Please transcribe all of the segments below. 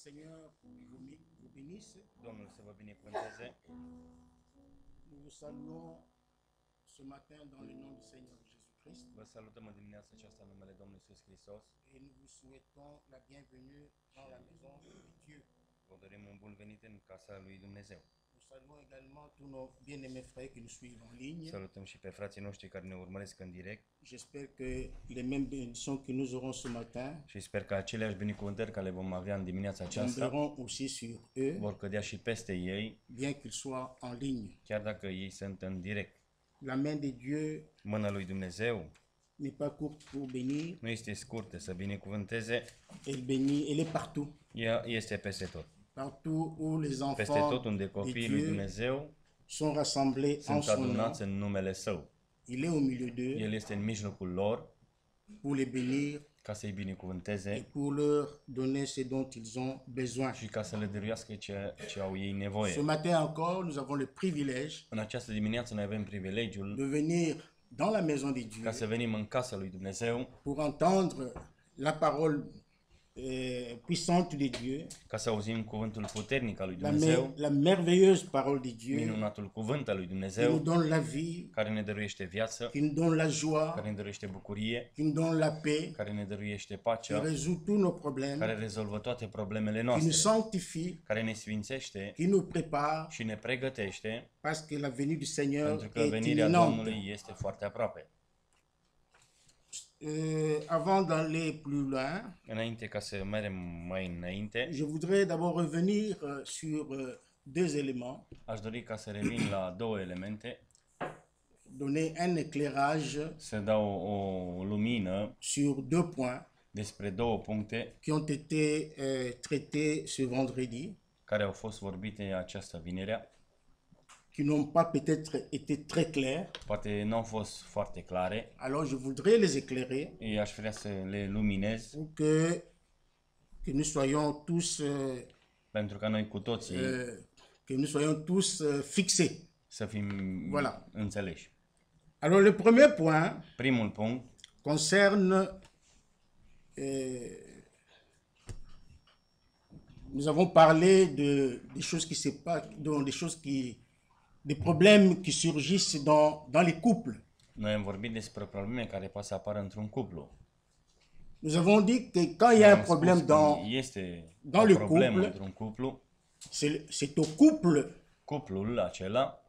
Seigneur vous bénisse. Domnul să vă binecuvânteze. Nous vous saluons ce matin dans le nom du Seigneur Jésus-Christ Vă salutăm în dimineața aceasta în numele Domnului Iisus Hristos. et nous vous souhaitons la bienvenue dans la maison de Dieu. Vă dorim un bun venit în casa lui Dumnezeu. Nous saluons également tous nos bien-aimés frères qui nous suivent en ligne. Salutăm și pe frații noștri care ne urmăresc în direct J'espère que les mêmes bénédictions que nous aurons ce matin și sper că aceleași binecuvântări care le vom avea în dimineața aceasta tomberont aussi sur eux, vor cădea și peste ei, bien qu'ils soient en ligne. chiar dacă ei sunt în direct. La main de Dieu Mâna lui Dumnezeu n'est pas courte pour bénir, nu este scurtă să binecuvânteze, elle est partout. ea este peste tot. Partout où les Peste enfants tot unde de copiii lui Dieu Dumnezeu sont rassemblés en sunt son nom, adunați în numele Său. il est au milieu d'eux El este în mijlocul lor pour les bénir ca să-i et binecuvânteze pour leur donner ce dont ils ont besoin. și ca să le dăruiască ce au ei nevoie. Ce matin encore, nous avons le privilège În această dimineață noi avem privilegiul de venir dans la maison de Dieu ca să venim în casa lui Dumnezeu, pour entendre la parole puissante de Dieu, ca să auzim cuvântul puternic al lui Dumnezeu, la merveilleuse parole de Dieu minunatul cuvânt al lui qui nous Dumnezeu, donne la vie, care ne dăruiește viață, qui nous donne la joie, care ne dăruiește bucurie, qui nous donne la paix, care ne dăruiește qui pacea, résout tous nos problèmes, care rezolvă toate problemele qui nous noastre, sanctifie, care ne sfințește qui nous prépare, și ne pregătește, parce que la venue du Seigneur pentru că est venirea imminente. Domnului este foarte aproape. Avant d'aller plus loin, Înainte ca să mergem mai înainte, je voudrais d'abord revenir sur deux éléments, aș dori ca să revin la două elemente, donner un éclairage să dau o lumină sur deux points despre două puncte qui ont été traités ce vendredi, care au fost vorbite această vinerea. qui n'ont pas peut-être été très clairs. Poate nu au fost foarte clare. Alors je voudrais les éclairer Eu aș vrea să le luminez pour que nous soyons tous, pentru ca noi cu toții que nous soyons tous fixés. să fim Voilà. înțeleși. Alors le premier point Primul punct concerne, nous avons parlé des choses qui se passent, des problèmes qui surgissent dans les couples. noi am vorbit despre probleme care pot să apară într-un cuplu. Nous avons dit que quand il y a un Am problème spus că dans este dans o le problemă couple, într-un cuplu, c'est au couple, cuplul acela,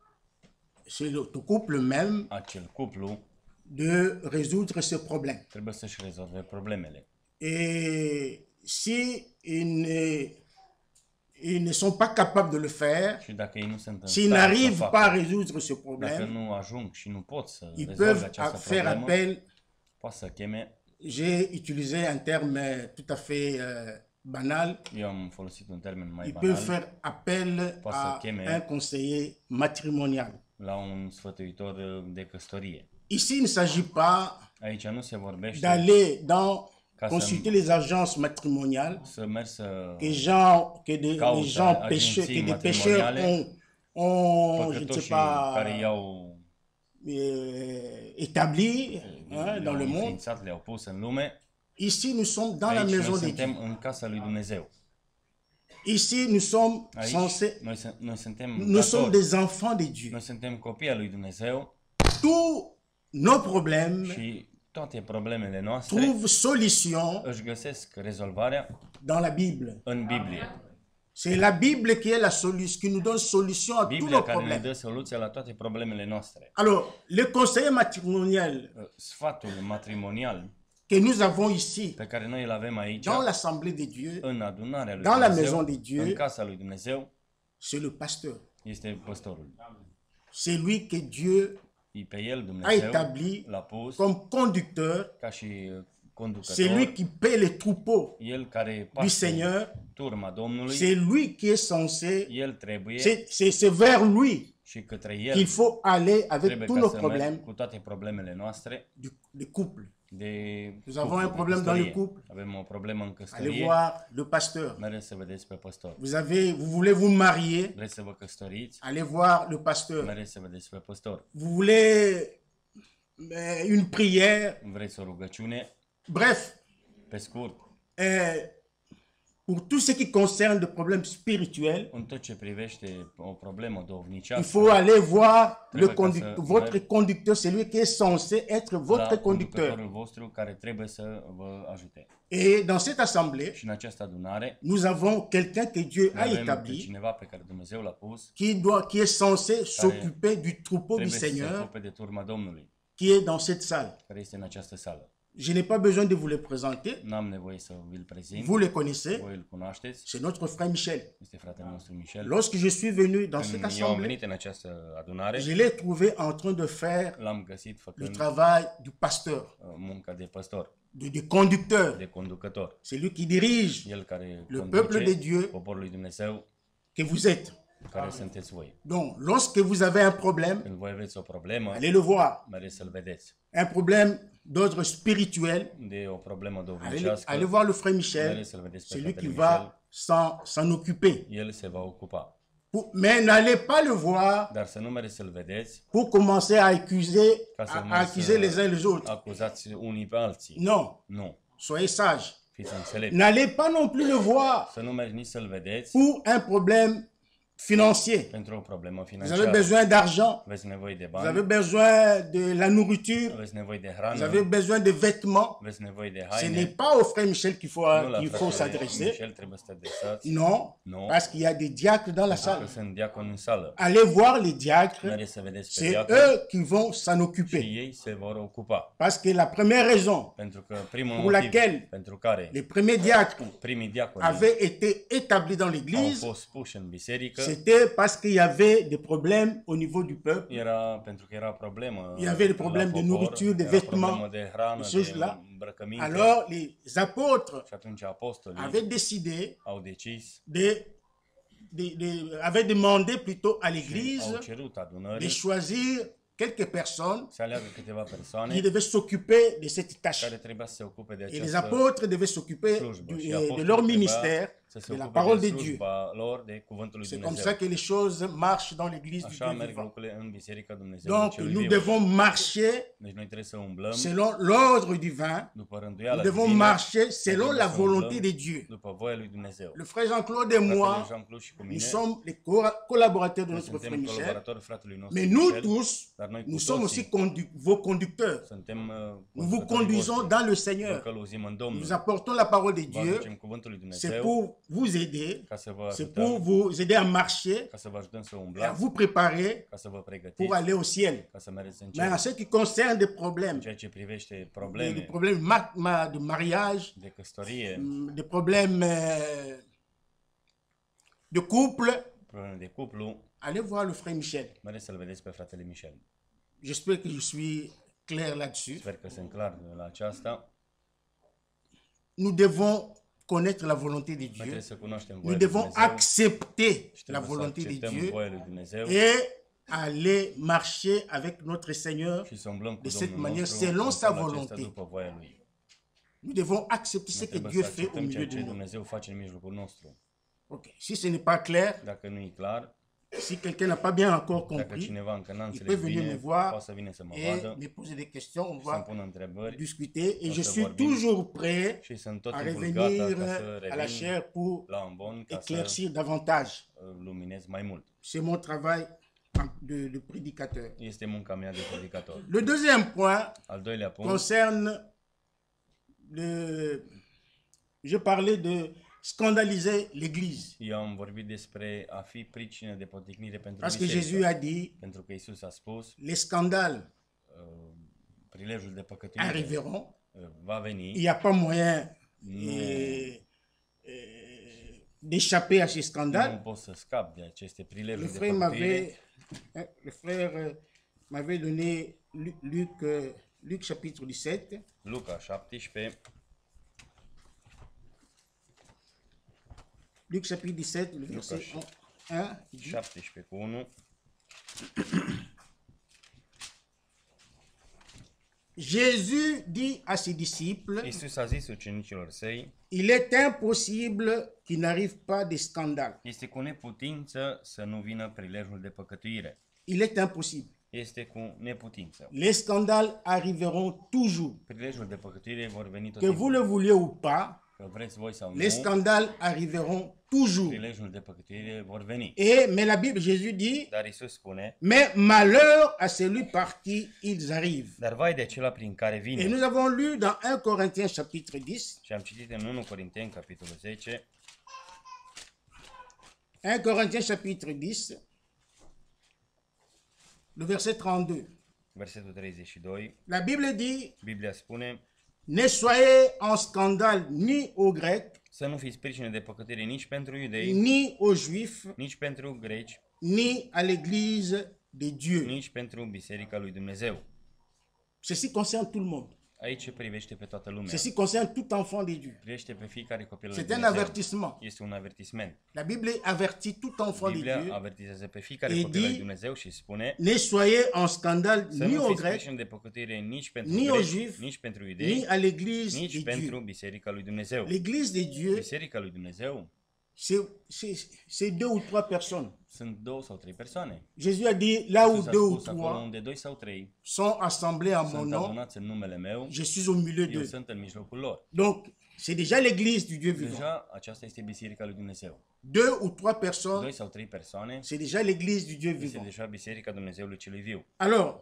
c'est au couple même acel cuplu de résoudre ce problème. trebuie să-și rezolve problemele. Et si ils ne sont pas capables de le faire, Și dacă ei nu sunt în s'ils stare să n'arrivent facă, pas à résoudre ce dacă problème, nu ajung și nu pot să ils rezolve peuvent această faire problemă, appel. poate să cheme. J'ai utilisé un terme tout à fait banal. Eu am folosit un termen mai Ils peuvent banal, faire appel Poate à să cheme un conseiller matrimonial. la un sfătuitor de căsătorie. Ici, il ne s'agit pas Aici nu se vorbește d'aller Ca să- consulter les agences matrimoniales, să mergi să que des Cauze gens pécheurs, agenții que des pécheurs matrimoniale, ont, je ne sais păcătoșii pas, care i-au établi dans le monde. înființat, le-au pus în lume. Ici, nous sommes dans la Aici noi maison de Dieu. suntem în casa lui Dumnezeu. Ici, nous sommes Aici censés, noi suntem nous sommes datori. des enfants de Dieu. Noi suntem copii al lui Dumnezeu Tous nos problèmes și toate problemele noastre trouvent solution își găsesc rezolvarea dans la Bible. în Biblie. C'est la Bible qui est la solution, qui nous donne solution à tous Biblia nos care ne problèmes. dă soluția la toate problemele noastre. Alors, le conseiller matrimonial Sfatul matrimonial que nous avons ici, pe care noi îl avem aici, dans l'assemblée de Dieu, în adunarea lui dans la Dumnezeu, maison de Dieu, în casa lui Dumnezeu, c'est le pasteur. este păstorul. C'est lui que Dieu E pe el a Dumnezeu établi l-a pus comme conducteur. ca și C'est conducător, lui qui paie les troupeaux el care du paște Seigneur. turma Domnului, C'est lui qui est censé, el trebuie c'est vers lui și către qu'il el faut aller avec trebuie tous ca nos să merg problèmes cu toate problemele noastre de couple. de Nous avons cuplu, un de problème dans le căsătorie. couple. Avem o problemă în Allez căsătorie, voir le pasteur. mergeți să vedeți pe păstor. Vous voulez vous marier, Vreți să vă căsătoriți, allez voir le pasteur. mergeți să vedeți pe păstor. Vous voulez une prière, Vreți o rugăciune, bref, pe scurt, Pour tout ce qui concerne des problèmes spirituels, În tot ce privește o problemă il duhovnicească, faut aller voir Trebuie ca votre să conducteur, celui qui est censé être la votre conducteur. conducătorul vostru care trebuie să vă ajute. Et dans cette assemblée, Și în această adunare nous avons quelqu'un que Dieu a avem pe établi, cineva pe care Dumnezeu l-a pus, qui est censé s'occuper du troupeau du trebuie să se Seigneur ocupe de turma Domnului, qui est dans cette salle. care este în această sală. Je n'ai pas besoin de vous les présenter, N-am nevoie să vi-l prezint, vous le connaissez, voi îl cunoașteți, c'est notre frère Michel. este fratele nostru Michel. Lorsque je suis venu dans cette Când eu am assemblée, venit în această adunare, je l'ai trouvé en train de faire l-am găsit le făcând travail du pasteur, munca de păstor, de conducteur. de conducător. C'est lui qui dirige El care le peuple de Dieu poporul lui Dumnezeu, que vous êtes. care sunteți voi. Donc, lorsque vous avez un problème, Când voi aveți o problemă, allez le voir. mergeți să-l vedeți. Un problème d'ordre spirituel, De o problemă allez duhovnicească, voir le frère Michel. mergeți să-l vedeți pe C'est lui fratele qui Michel. va s'en occuper. El se va ocupa. Mais n'allez pas le voir Dar să nu mergeți să-l vedeți pour commencer à accuser, ca să à accuser les uns les autres. acuzați unii pe alții. Non, Nu. soyez sages. Fiți înțelepți. N'allez pas non plus le voir Să nu mergi nici să-l vedeți pour un problème financier. pentru o problemă Vous avez financiară. besoin d'argent, Aveți nevoie de vous avez bani, besoin de la nourriture, aveți nevoie de vous hrană, avez besoin de vêtements. aveți nevoie de Ce n'est haine. pas au frère Michel qu'il Nu la il faut fratele s'adresser. Michel trebuie să te adresați. Non, Non. parce qu'il y a des diacres dans la Pentru că salle. sunt diaconi în sală. Allez voir les diacres, Mergeți să vedeți pe c'est diaconi eux qui vont s'en și occuper. ei se vor ocupa. Parce que la première raison Pentru că primul Pour motiv laquelle pentru care les premiers diacres primii diaconi avaient été établis dans au l'église, fost puși în biserică, c'était parce qu'il y avait des problèmes au niveau du peuple. era pentru că era problemă. Il y avait des problèmes la de popor, nourriture, de era vêtements, problemă de hrană, des choses de là. îmbrăcăminte. Alors les apôtres Și atunci apostolii avaient décidé au decis, avaient demandé plutôt à au l'église cerut de adunării choisir quelques personnes să aleagă câteva qui persoane devaient s'occuper de cette tâche. care trebuia să se ocupe de Et les această apôtres devaient s'occuper slujbă. Și de apostolii leur trebuia ministère, să se de la ocupe parole de de Dieu. slujba lor, de cuvântul lui C'est comme Dumnezeu. ça que les choses marchent dans l'église du Așa Dieu merg vivant. lucrurile în Biserica Dumnezeului Donc celui nous viu. devons marcher Deci noi trebuie să umblăm selon l'ordre divin. după rânduiala Nous devons divină, marcher selon trebuie la să volonté umblăm de Dieu. după voia lui Dumnezeu. Le frère Jean-Claude et Fratele moi, Jean-Claude și cu nous mine, sommes les collaborateurs de noi notre frère suntem Michel. colaboratori fratelui nostru Mais nous Michel, tous, dar noi cu nous sommes aussi toții vos conducteurs. suntem Nous vous conducătorii conduisons voștri. dans le Vă Seigneur. călăuzim în Nous Domnul. apportons la parole de Vă Dieu. aducem cuvântul lui C'est Dumnezeu pour vous aider, ca să vă c'est pour ajutăm, vous aider à marcher ca să vă ajutăm să et à umblați, vous préparer ca să vă pour pregătiți, aller au ciel. ca să mergeți în Mais en cer. ce qui concerne des problèmes, În ceea ce privește des probleme problèmes de mariage, de căsătorie, des problèmes de couple, probleme de cuplu, allez voir le frère Michel. mergeți să-l vedeți pe fratele Michel. J'espère que je suis clair là-dessus. Sper că sunt clar la aceasta. Nous devons connaître la volonté de Noi Dieu. trebuie să cunoaștem Nous voia lui devons Dumnezeu accepter și la trebuie să volonté de acceptăm Dieu voia lui Dumnezeu et aller marcher avec notre Seigneur. și să umblăm cu de cette Domnul manière, nostru selon în sa felul acesta volonté. după voia lui. Nous devons accepter ce Noi que trebuie Dieu să fait au acceptăm milieu ceea de ce nous. Dumnezeu face în mijlocul nostru. Ok. Si ce n'est pas clair, Dacă nu e clar, si quelqu'un n'a pas bien encore dacă compris, cineva încă n-a il înțeles peut venir me bine, voir poate să vină să mă et vadă, me poser des questions. On să-mi va pună întrebări discuter et je să suis vorbim toujours prêt și sunt tot à timpul revenir gata ca să à la revin chair pour la un bon ca să éclaircir davantage. luminez mai mult. C'est mon travail de prédicateur. Este munca mea de predicator. Le deuxième point Al doilea punct concerne je parlais de scandaliser l'Église. Eu am vorbit despre a fi pricină de poticnire pentru Parce que biserică. Jésus a dit, Pentru că Isus a spus, les scandales prilejul de păcătuire arriveront. va Il veni. n'y a pas moyen d'échapper à ces Nu scandales. poți să scapi de aceste Le prilejuri de frère păcătuire. m'avait donné Luc chapitre 17. Luca 17, Luc chapitre 17, le verset 1. 17 cu 1. Jésus dit à ses disciples, Isus a zis ucenicilor săi, il est impossible qu'il n'arrive pas de scandale. este cu neputință să nu vină prilejul de păcătuire. Il est impossible. Este cu neputință. Les scandales arriveront toujours. Prilejul de păcătuire vor veni tot Que vous timpul. le vouliez ou pas, că vreți voi sau les nu, scandales arriveront toujours. prilejul de păcătuire vor veni. Mais la Bible, Jésus dit, Dar Iisus spune, mais malheur à celui par qui ils arrivent. dar vai de acela prin care Et vine. nous avons lu dans 1 Corinthiens chapitre 10, Și am citit în 1 Corinteni, capitolul 10, 1 Corinthiens chapitre 10, le verset 32. versetul 32, La Bible dit, Biblia spune, ne soyez en scandale ni aux Grecs, să nu fiți pricine de păcătire nici pentru iudei, ni aux Juifs, nici pentru greci, ni à l'église de Dieu. nici pentru biserica lui Dumnezeu. Ceci concerne tout le monde. Aici privește pe toată lumea. Ceci concerne tout enfant de Dieu. Privește pe fiecare copil al lui C'est un Dumnezeu. avertissement. Este un avertisment. La Bible avertit tout enfant de Biblia Dieu. avertizează pe fiecare Et copil al lui dit, Dumnezeu și spune ne soyez en scandale să ni nu aux fiți Grecs, pricini de păcătire nici pentru ni aux greci, Juifs, nici pentru ni iudei, à l'église nici de pentru Dieu. biserica lui Dumnezeu. L'église de Dieu, Biserica lui Dumnezeu c'est deux ou trois personnes. sunt 2 sau 3 persoane. Jésus a dit, là où Iisus a deux ou spus acolo trois unde 2 sau 3 sont assemblés en mon sunt nom, adunați în numele meu, je suis au milieu eu d'eux. sunt în mijlocul lor. Donc, c'est déjà l'église du Dieu vivant. Deja aceasta este biserica lui Dumnezeu. Deux ou trois 2 personnes, sau 3 persoane c'est déjà l'église du Dieu este vivant. deja biserica Dumnezeului celui viu. Alors,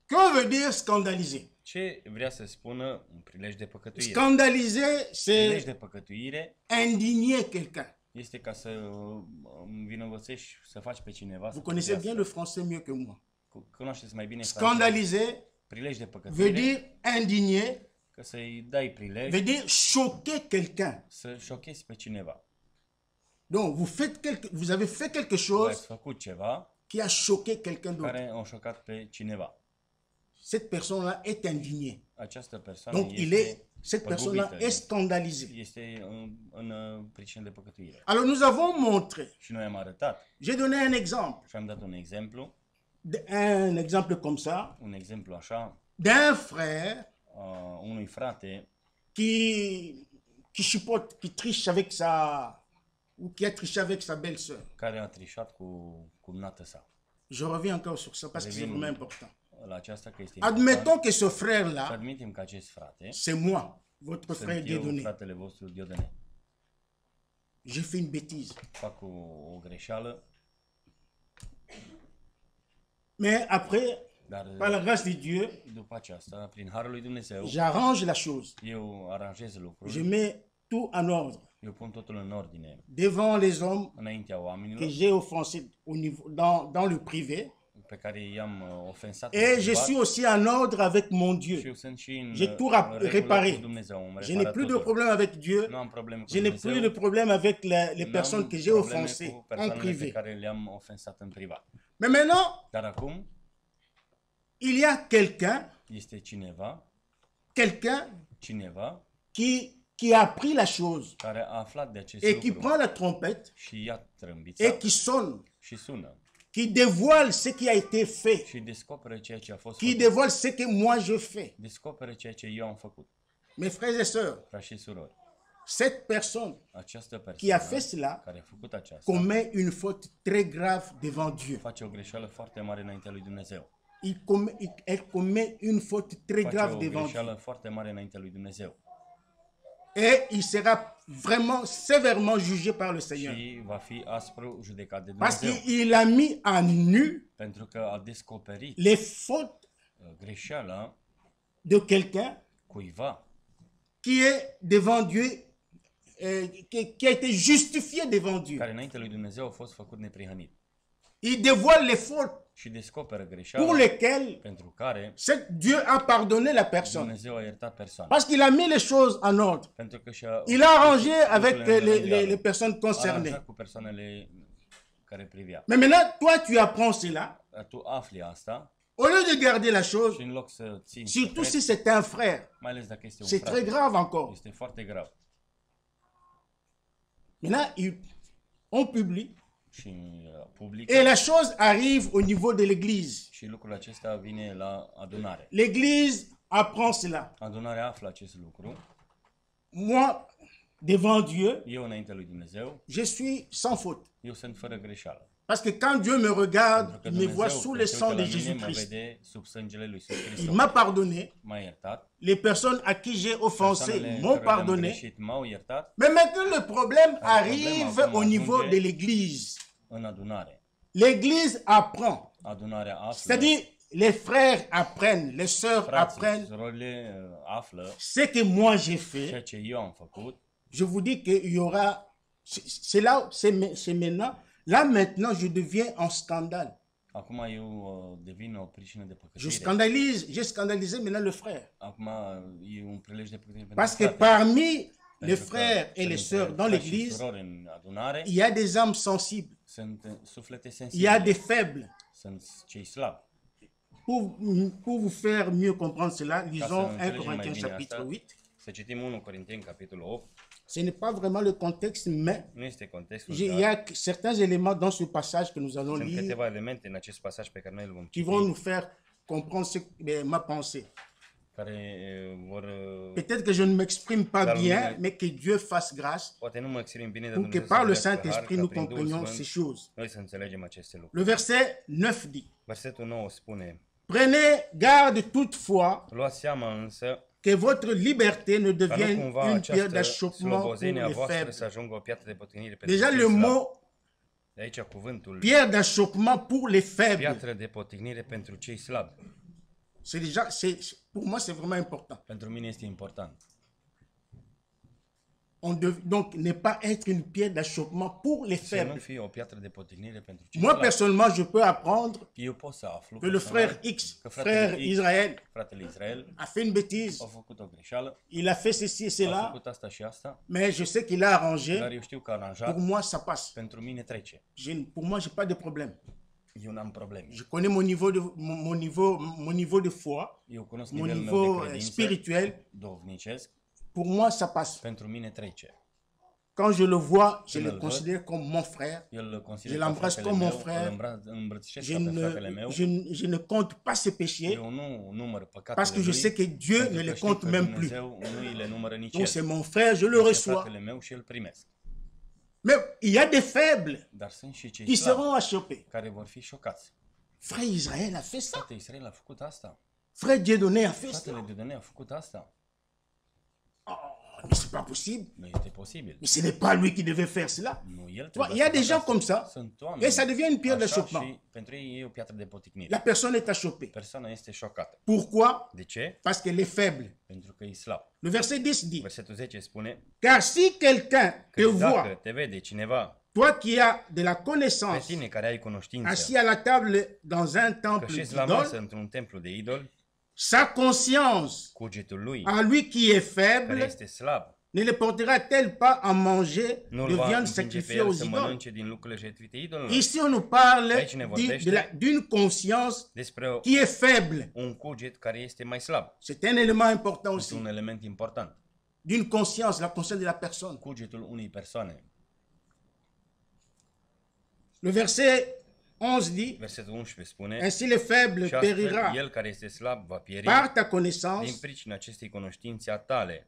que veut dire scandaliser? Ce vrea să spună un prilej de păcătuire? Scandaliser, Prilej c'est de păcătuire indigner quelqu'un. este ca să învinovățești, să faci pe cineva să Vous connaissez bien păcătuiască. le français mieux que moi. Cunoașteți mai bine franceza. Scandaliser Prilej de veut păcătuire, dire indigner, că să-i dai prilej veut dire choquer quelqu'un. să șochezi pe cineva. Donc, vous avez fait quelque Tu chose ați făcut ceva qui a choqué quelqu'un d'autre. care a șocat pe cineva. Cette personne-là est indignée. Această persoană Donc, cette personne-là păgubită, est scandalisée. este în pricină de păcătuire. Alors, nous avons montré, Și noi am arătat j'ai donné un exemple, și am dat un exemplu comme ça, un exemplu așa, d'un frère unui frate qui chipote, qui triche avec ou qui a triché avec sa belle-sœur. care a trișat cu cumnată sa. Je reviens encore sur ça parce que c'est Revin. vraiment important. La aceasta că este Admettons important que ce să frère-là, admitem că acest frate c'est moi, votre frère sunt eu, Dieudonné. fratele vostru Diodone. J'ai fait une bêtise. Fac o greșeală, Mais après, dar par la grâce de Dieu, după aceasta, prin harul lui Dumnezeu, j'arrange la chose. eu aranjez Je lucruri, mets tout en ordre eu pun totul în ordine devant les hommes înaintea que oamenilor j'ai offensés dans le privé. pe care i-am ofensat Et în je suis privat. aussi en ordre avec mon Și Dieu. eu sunt și în J'ai tout regulă réparé. cu Dumnezeu, am Je n'ai reparat plus de totul. problème avec Dieu. Nu am probleme cu Je n'ai Dumnezeu. plus de problème avec les N-am personnes que j'ai probleme offensées cu en persoanele pe privé. care le-am ofensat în privat. Mais maintenant, Dar acum il y a quelqu'un este cineva qui a appris la chose care a aflat de acest et qui lucru prend la trompette și ia trâmbița et qui sonne, și sună qui dévoile ce qui a été fait, și descoperă ceea ce a fost qui făcut. dévoile ce que moi je fais. Descoperă ceea ce eu am făcut. Mes frères et sœurs, Frați și surori, cette personne această qui a persoană fait cela care a făcut aceasta commet une faute très grave devant Dieu. face o greșeală foarte mare înaintea lui Dumnezeu. Elle commet une faute très Face grave o devant Dieu. greșeală foarte mare înaintea lui Dumnezeu. Et il sera vraiment sévèrement jugé par le Seigneur. Și va fi aspru judecat de Parce Dumnezeu. qu'il a mis en nu Pentru că a descoperit les fautes greșeala de quelqu'un cuiva qui est devant Dieu, qui a été justifié devant Dieu. care înainte lui Dumnezeu a fost făcut neprihănit. Il dévoile les fautes Și descoperă pour greșeala lesquelles pentru care Dieu a pardonné la personne. Dumnezeu a iertat persoana. Parce qu'il a mis les choses en ordre. Pentru că și-a Il a arrangé avec lucrurile în rânduială. les personnes A concernées. aranjat cu persoanele care privea. Mais maintenant, toi, tu apprends cela. Dar tu afli asta Au lieu de garder la chose, și în loc să ții surtout secret, si c'est un frère, mai ales dacă este un c'est très frate, grave encore. este foarte grav. Maintenant, on publie Și public et la chose arrive au niveau de l'église. și lucrul acesta vine la adunare. L'église apprend cela. Adunarea află acest lucru. Moi, devant Dieu, Eu înaintea lui Dumnezeu, je suis sans faute. eu sunt fără greșeală. Parce que quand Dieu me regarde, Pentru că il me voit Dumnezeu, sous când le se sang uită de la mine, mă Jésus-Christ. vede sub sângele lui Iisus Il Hristos. m'a pardonné. M-a iertat. Les personnes à qui j'ai offensé Persoanele m'ont care le-am pardonné. greșit m-au iertat Mais maintenant, le problème problème arrive acum au niveau ajunge de l'Église. în adunare. L'Église apprend. Adunarea află, C'est-à-dire, les frères apprennent, les sœurs frații, apprennent surorile află ce que moi j'ai ceea fait. ce eu am făcut. Je vous dis qu'il y aura... C'est là, c'est maintenant. Là, maintenant, je deviens un scandale. Acum eu devin o pricină de Je păcătire. scandalise, j'ai scandalisé maintenant le frère. Acum e un prilej de păcătire pentru Parce que frate. parmi les Pentru că frères et les printre sœurs dans frați și l'Église, surori în adunare il y a des âmes sensibles, sunt suflete il y a sensibile, des faibles. sunt cei slabi. Pour vous faire mieux comprendre cela, lisons 1 înțelegem mai Corinthiens bine chapitre asta, 8. Să citim 1 Corinteni, capitolul 8. Ce n'est pas vraiment le contexte, mais Nu este contextul, il y dar a certains éléments dans ce passage que nous allons sunt lire câteva elemente în acest pasaj pe care noi îl vom qui citi, vont nous faire comprendre ma pensée. care vor... Peut-être que je ne m'exprime pas Dar bien, lumea- mais que Dieu fasse grâce Poate nu mă exprim bine, dar pour que Dumnezeu par le să vorbească har, Saint-Esprit ca nous prin Duhul comprenions Sfânt ces choses. noi să înțelegem aceste lucruri. Le verset 9 dit, Versetul 9 spune: prenez garde toutefois luați seama însă que votre liberté ne ca nu devienne cumva une pierre această d'achoppement pour slobozenie a les voastră faibles. să ajungă o piatră de potignire pentru Déjà cei le slabi. mot De aici cuvântul pierre d'achoppement pour les faibles, piatră de potignire pentru cei slabi. c'est déjà, pour moi c'est vraiment important. Pentru mine este important. Donc ne pas être une pierre d'achoppement pour les Să nu faibles. fie o piatră de potignire pentru cei Moi slabi. personnellement je peux apprendre Eu pot să aflu que le personal frère X, că fratele frère X, Israël, fratele Israel, a fait une bêtise, a făcut o greșeală, il a fait ceci et a cela, făcut asta și asta, mais je sais qu'il a dar arrangé. eu știu că a aranjat, Pour moi ça passe. pentru mine trece. Pour moi j'ai pas de problème. Eu n-am probleme. Je connais mon niveau de foi, Eu cunosc mon nivelul meu niveau de credință, spirituel. duhovnicesc, Pour moi ça passe. pentru mine trece. Quand je le vois, je Când le îl considère comme mon frère. Eu îl Je consider ca l'embrasse fratele comme mon meu, frère. îl îmbrățișez Je ca pe fratele ne, meu. je ne compte pas ses péchés Eu nu număr păcatele parce que je lui, sais que Dieu pentru ne că les știu compte că même plus. Dumnezeu nu îi le numără nici Donc c'est el. mon frère, je le Este reçois. fratele meu și îl primesc. Mais il y a des faibles Dar sunt și cei qui slabi seront achoppés. care vor fi șocați. Frère Israël a fait ça. Frate Israel a făcut asta. Frère Dieudonné a fait Fratele ça. Dieudonne a făcut asta. Oh, mais c'est pas possible. Nu este posibil. Mais ce n'est pas lui qui devait faire cela. Nu el Tu vois, trebuie il y a să des facă gens asta. comme ça. Sunt oameni Et ça devient une pierre așa d'achoppement. și pentru ei e o piatră de poticnire. La personne est achoppée. Persoana este șocată. Pourquoi? De ce? Parce qu'elle est faible. Pentru că e slab. Le verset 10 dit, Versetul 10 spune car si quelqu'un te că voit, dacă te vede cineva, toi qui as de la pe connaissance, tine care ai cunoștință, assis à la table dans un că temple șezi la masă d'idole, într-un templu de idol, sa conscience cugetul lui, à lui qui est care faible, este slab, ne le portera-t-elle pas à manger nu-l de va viande împinge pe sacrifiée el aux să idoles? mănânce din lucrurile jertfite idolilor. Ici, on nous parle Aici ne vorbește d'une conscience despre qui est faible. un cuget care este mai slab. C'est un élément important Este aussi. un element important. D'une conscience, la conscience de la personne. Cugetul unei persoane. Le verset 11 dit, Versetul 11 spune: ainsi le faible și astfel, périra el care este slab va pieri par ta din connaissance. pricina acestei cunoștințe a tale.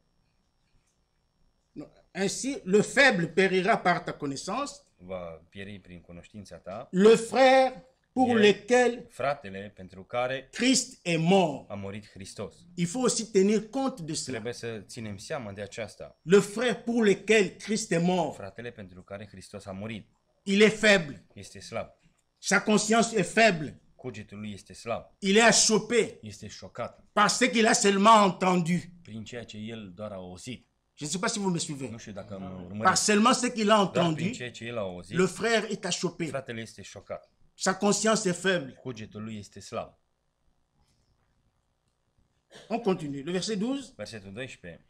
Ainsi, le faible périra par ta connaissance. Va pieri prin cunoștința ta. Le frère pour El, lequel fratele pentru care Christ est mort. a murit Hristos. Il faut aussi tenir compte de cela. Trebuie să ținem seama de aceasta. Le frère pour lequel Christ est mort, Fratele pentru care Hristos a murit il est faible. este slab. Sa conscience est faible. Cugetul lui este slab. Il est achoppé Este șocat par ce qu'il a seulement entendu. prin ceea ce el doar a auzit. Je ne sais pas si vous me suivez. Nu știu dacă mă Par urmăriți. seulement ce qu'il a Doar prin entendu, ceea ce el a auzit, le frère est achoppé. fratele este șocat. Sa conscience est faible. Cugetul lui este slab. On continue. Le verset 12. Versetul 12.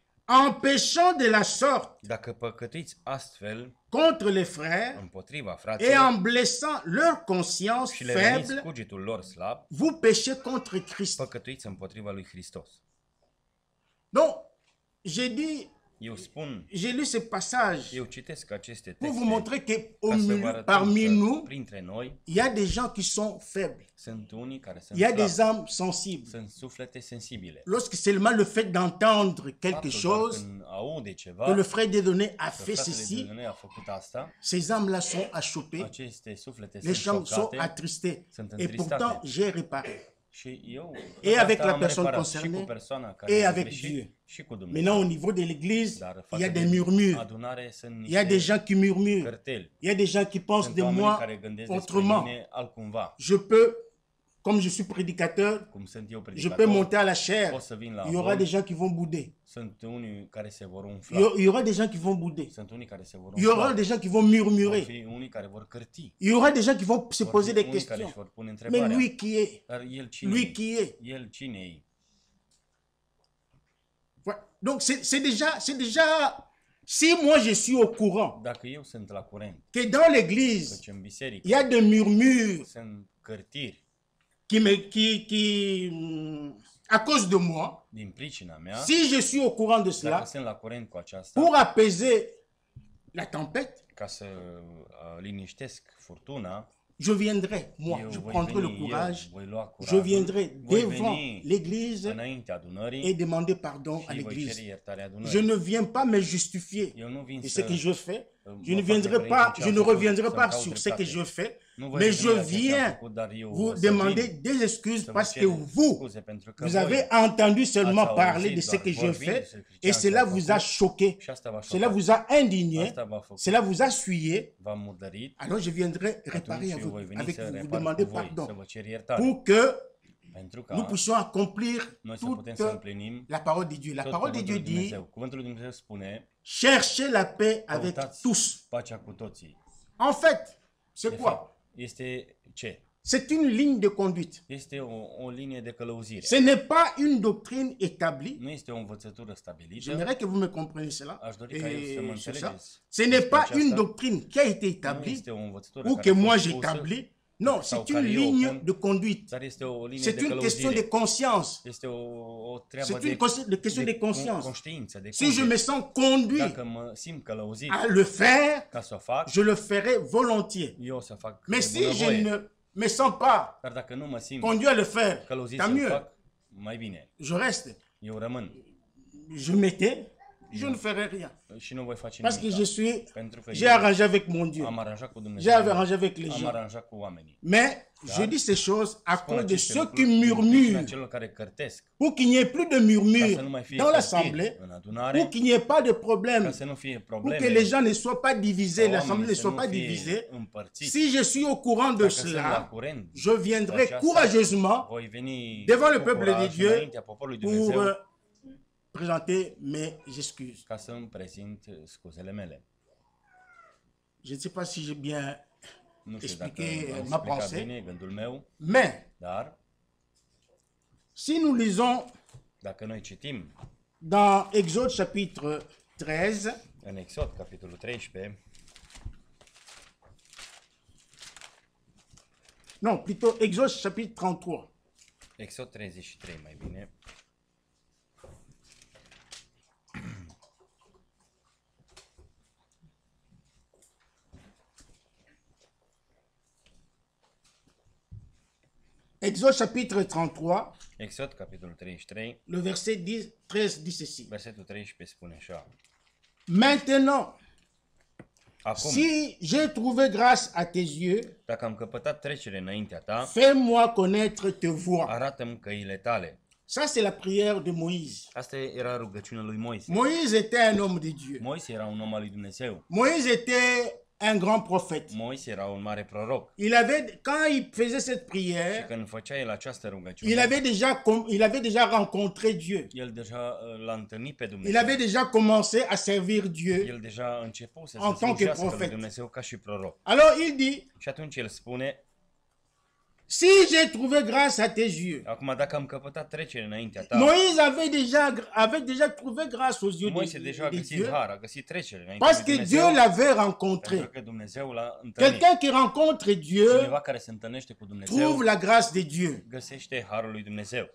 Empêchant de la sorte Dacă păcătuiți astfel contre les frères împotriva et fraților en blessant leur conscience și le veniți faible, cugetul lor slab, vous péchez contre Christ. păcătuiți împotriva lui Hristos. Donc, j'ai dit Eu spun, j'ai lu ce passage eu citesc aceste pour vous texte montrer que ca să vă arătăm parmi că nous, printre noi il y a des gens qui sont faibles. sunt unii care sunt Il y a des slabi, âmes sensibles. sunt suflete sensibile. Lorsque seulement le fait d'entendre quelque Faptul doar chose, când aude ceva, que le frère Dieudonné a că fait fratele ceci, Dieudonné a făcut asta, ces âmes-là sont achoppées, aceste suflete les sunt gens sont șocate attristés. sunt Et pourtant, întristate. j'ai réparé. Și eu Et de avec asta la am personne reparat și concernée, cu persoana care et a avec greșit Dieu. și cu Dumnezeu. Maintenant, au niveau de l'église, Dar il y a față des de murmures. adunare sunt Il y a des gens qui murmurent. cărteli. Il y a des gens qui pensent Sunt de oamenii moi care gândesc despre autrement. mine altcumva. Je peux, comme je suis prédicateur, Cum sunt eu je peux predicator, monter à la chair. pot să vin la Il y aura vol. des gens qui vont bouder. Sunt unii care se vor Il umfla. y aura des gens qui vont bouder. Sunt unii care se vor Il y aura umfla. des gens qui vont Vor murmurer. fi unii care vor cârti. Il y aura des gens qui vont se Vor poser fi des unii care questions. își vor pune Mais întrebarea. lui qui est? Dar el cine Lui e? qui est? El cine e? Ouais. Donc c'est déjà, si moi je suis au courant Dacă eu sunt la curent, que dans l'église, căci în biserică il y a des murmures sunt cârtiri à cause de moi, din pricina mea, si je suis au courant de dacă cela, sunt la curent cu aceasta, pour apaiser la tempête, ca să liniștesc furtuna, je viendrai, moi, eu je voi prendrai le veni, courage, eu voi lua je curajul, viendrai voi devant veni l'église înaintea adunării et demander pardon à și voi l'église. cere iertarea Je adunării. ne viens pas me justifier Eu nu vin de să ce que je fais. Je mă ne fac viendrai referență pas, ce je am ne făcut, reviendrai să-mi pas caut sur ce que dreptate. je fais, Nu voi mais je reveni la ceea ce am viens făcut, dar eu vous o să demander vin des excuses să vă parce cer que vous, scuze pentru că vous voi avez entendu seulement ați parler de auzit ce doar que je vorbind fais despre et ce cela am vous a făcut choqué, și asta v-a cela șocat. vous a indigné, Asta v-a făcut, cela vous a essuyé. v-a murdărit, Alors je viendrai réparer atunci eu voi veni avec să vous, vous repar demander cu voi, să pardon vă cer iertare, pour que pentru nous ca puissions accomplir noi să putem să toute împlinim la parole de Dieu. La tot parole de Dieu cuvântul lui dit, Dumnezeu. Cuvântul lui Dumnezeu spune, cherchez la paix avec căutați tous. pacea cu toții. En fait, c'est De quoi? fapt, este ce? C'est une ligne de conduite. Este o linie de călăuzire. Ce n'est pas une doctrine établie. Nu este o învățătură stabilită. J'aimerais que vous me compreniez cela. Aș dori ca eu să mă Et sur ça. înțelegeți. Ce n'est despre pas aceasta. une doctrine qui a été Nu établie este o învățătură ou care que a moi fost pusă, j'établis. Non, sau c'est une care eu o ligne pun, de conduite. dar este o linie C'est de une question călăuzire. de conscience. Este o treabă C'est de, une question de conscience. conștiință, de Si je me conștiință. sens conduit Dacă mă simt călăuzit à le faire, ca să o fac, je le ferai volontiers. eu o să fac Mais de si je bunăvoie. ne me sens pas Dar dacă nu mă simt conduit à le faire, călăuzit tant să-l mieux. fac, mai bine. Je reste. Eu rămân Je m'étais, je ne ferai rien. și nu voi face Parce que nimic. je suis, Pentru că j'ai arrangé avec mon Dieu. am aranjat cu J'ai Dumnezeu. arrangé avec les Am gens. aranjat cu oamenii. Mais je Dar, dis ces choses à Spun cause de aceste ceux lucruri qui din pricina murmurent, celor care cârtesc, pour qu'il n'y ait plus de ca să murmures nu mai fie dans cârtiri l'assemblée, în pour adunare, qu'il n'y ait pas de ca problème, să nu fie pour probleme, que les gens ne soient pas divisés, ca l'assemblée ne oamenii să soit nu pas fie divisée. împărțiți. Si je suis au courant de Dacă sunt la cela, curent, je viendrai aceasta, courageusement voi veni devant le cu peuple de curaj Dieu înaintea poporului pour Dumnezeu présenter mes excuses. ca să îmi prezint scuzele mele. Je ne sais pas si j'ai bien Nu știu dacă expliqué am ma explicat pensée, bine gândul meu, mais dar si nous lisons dacă noi citim dans Exode chapitre 13, în Exod, capitolul 13, non, plutôt Exode chapitre 33, Exod 33 mai bine, Exode chapitre 33, Exod, capitolul 33, le verset 13 dit ceci. versetul 13 spune așa. Maintenant, Acum, si j'ai trouvé grâce à tes yeux, dacă am căpătat trecere înaintea ta, fais-moi connaître tes voies. arată-mi căile tale. Ça, c'est la prière de Moïse. Asta era rugăciunea lui Moise. Moïse était un homme de Dieu. Moise era un om al lui Dumnezeu. Moïse était un grand prophète. Moise era un mare proroc. Quand il faisait cette Și prière, când făcea el această il rugăciune, avait déjà rencontré Dieu. el deja l-a întâlnit pe Il Dumnezeu. avait déjà commencé à servir Dieu. El deja a început să En se tant que slujească lui prophète. Dumnezeu ca și proroc. Alors il dit, Și atunci el spune, si j'ai trouvé grâce à tes yeux. acum dacă am căpătat trecere înaintea ta, Moïse avait déjà trouvé grâce aux yeux Moise deja a de găsit Dieu. har, a găsit trecere înaintea Parce lui que Dieu Dumnezeu, l'avait pentru rencontré. că Dumnezeu l-a întâlnit. Quelqu'un qui rencontre Dieu Cineva care se întâlnește cu Dumnezeu trouve la grâce de Dieu. găsește harul lui Dumnezeu.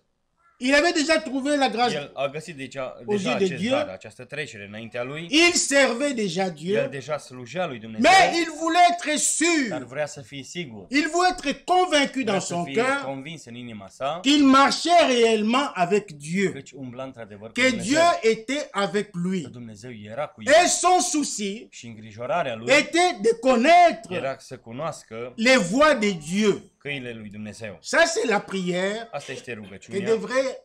Il avait déjà trouvé la grâce. El a găsit deja yeux de acest Dieu. dar, această trecere înaintea lui. Il servait déjà El Dieu. deja slujea lui Dumnezeu, Mais il voulait être dar sûr. vrea să fie sigur. Il voulait être convaincu Vrea dans să son fie cœur convins în inima sa qu'il marchait réellement avec Dieu. căci umbla într-adevăr cu Que Dieu Dumnezeu. était avec lui. Că Dumnezeu era cu el. Et son souci Și îngrijorarea lui était de connaître era să cunoască les voies de Dieu. căile lui Dumnezeu. Ça, c'est la prière Asta este que rugăciunea devrait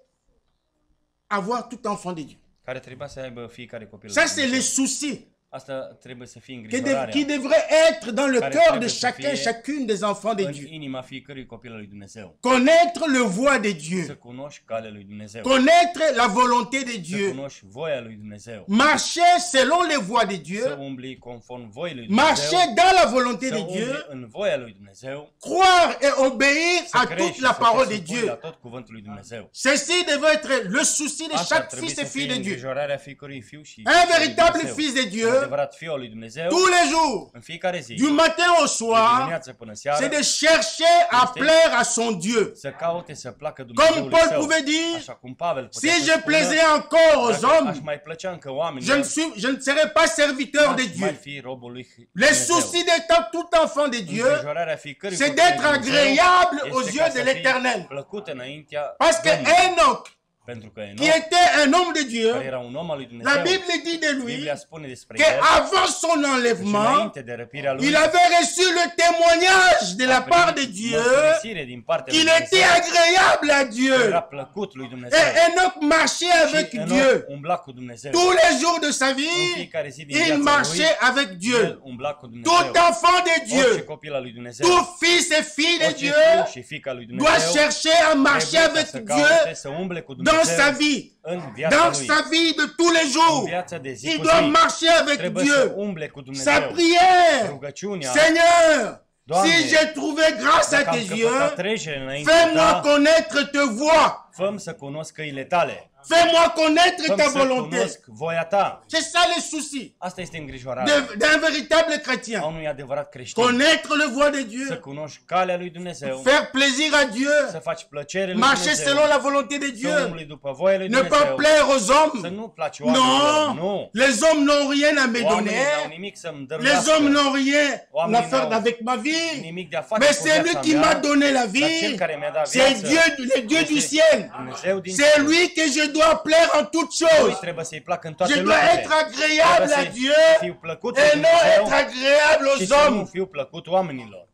avoir tout enfant de Dieu. care trebuia să aibă fiecare copil. Ça, c'est les soucis Asta trebuie să fie qui îngrijorarea devraient être dans le cœur de chacun, chacune des enfants de în Dieu. inima fiecărui copil al lui Dumnezeu. Connaître le voie de Să Dieu. cunoști calea lui Dumnezeu. Connaître la volonté de Să Dieu. cunoști voia lui Dumnezeu. Marcher selon les voies de Să Dieu. umbli conform voii lui Marcher Dumnezeu. dans la volonté Să de umbli Dieu. în voia lui Dumnezeu. Croire et obéir Să à crești toute și la să parole te de supui Dieu. la tot cuvântul lui Dumnezeu. Ceci devait être le souci de Asta ar chaque trebui fils să et fille fie de Dieu. îngrijorarea fiecărui fiu și Un fiică lui véritable Dumnezeu. fils de Un Dieu, adevărat fiu al lui Dumnezeu, tous les jours, în fiecare zi, du matin au de soir, dimineață până seara, c'est de chercher à plaire à son Dieu. să caute să placă Comme Dumnezeului Paul său. pouvait dire, Așa cum Pavel si putea să je spună, plaisais encore aux dacă aș hommes, mai plăcea încă je oamenilor, je ne serais pas serviteur de n-aș mai Dieu. fi robul lui Le Dumnezeu. souci de tout enfant de Dieu, Îngrijorarea fiecărui c'est copil al lui d'être Dumnezeu agréable este aux ca yeux să de fii l'Éternel. plăcut înaintea Parce que Domnului. Enoch, Pentru că qui Enoch, était un homme de care Dieu, era un om al lui la Dumnezeu, Bible dit de lui Biblia spune despre el qu'avant son că enlèvement, înainte de răpirea lui, il avait reçu le témoignage de la part de Dieu mărturisire din partea lui qu'il était Dumnezeu, agréable à era Dieu. plăcut lui Dumnezeu. Et Enoch marchait avec Și Dieu. Enoch umbla cu Dumnezeu. Tous les jours de sa În vie, fiecare zi din il viața lui, marchait avec el Dieu. umbla cu Dumnezeu. Tout enfant de Orice Dieu, copil al lui Dumnezeu, tout fils et fille de orice Dieu fiu și fiica lui doit Dumnezeu, chercher à marcher trebuie avec să Dieu caute să umble cu dans sa Dumnezeu vie, în viața dans lui, sa vie de tous les în jours. viața de zi Il cu doit zi. marcher avec Trebuie să Dieu. umble cu Sa Dumnezeu. prière, Rugăciunea, Seigneur, Doamne, si j'ai trouvé grâce à dacă am tes căpătat yeux, trecere înaintea fais-moi ta, connaître tes voies. fă-mi să cunosc căile tale. Fais-moi connaître Fă-mi ta să volonté. cunosc voia ta. C'est ça le souci Asta este îngrijorarea d'un véritable a chrétien. unui adevărat creștin. Connaître le voie de Să Dieu, cunoști calea lui Dumnezeu, faire plaisir à să Dieu, faci plăcere lui marcher Dumnezeu, selon la volonté de să Dieu, umbli după voia lui ne pas Dumnezeu, plaire aux să hommes. nu placi oamenilor. Non, Nu. les hommes n'ont rien à me Oamenii n-au donner. nimic să-mi Les dăruiască. hommes n'ont rien à Oamenii faire n-au avec ma vie. nimic de a face Mais cu c'est lui viața qui mea, m'a donné la dar cel vie. care mi-a dat C'est viață Dieu, le Dieu du este ciel. Dumnezeu din C'est cer. lui que je dois plaire en toutes Lui choses. trebuie să-i placă în toate Je dois lucrurile. être agréable à Trebuie să Dieu fiu plăcut lui et non Dumnezeu être agréable și aux să nu hommes. fiu plăcut oamenilor.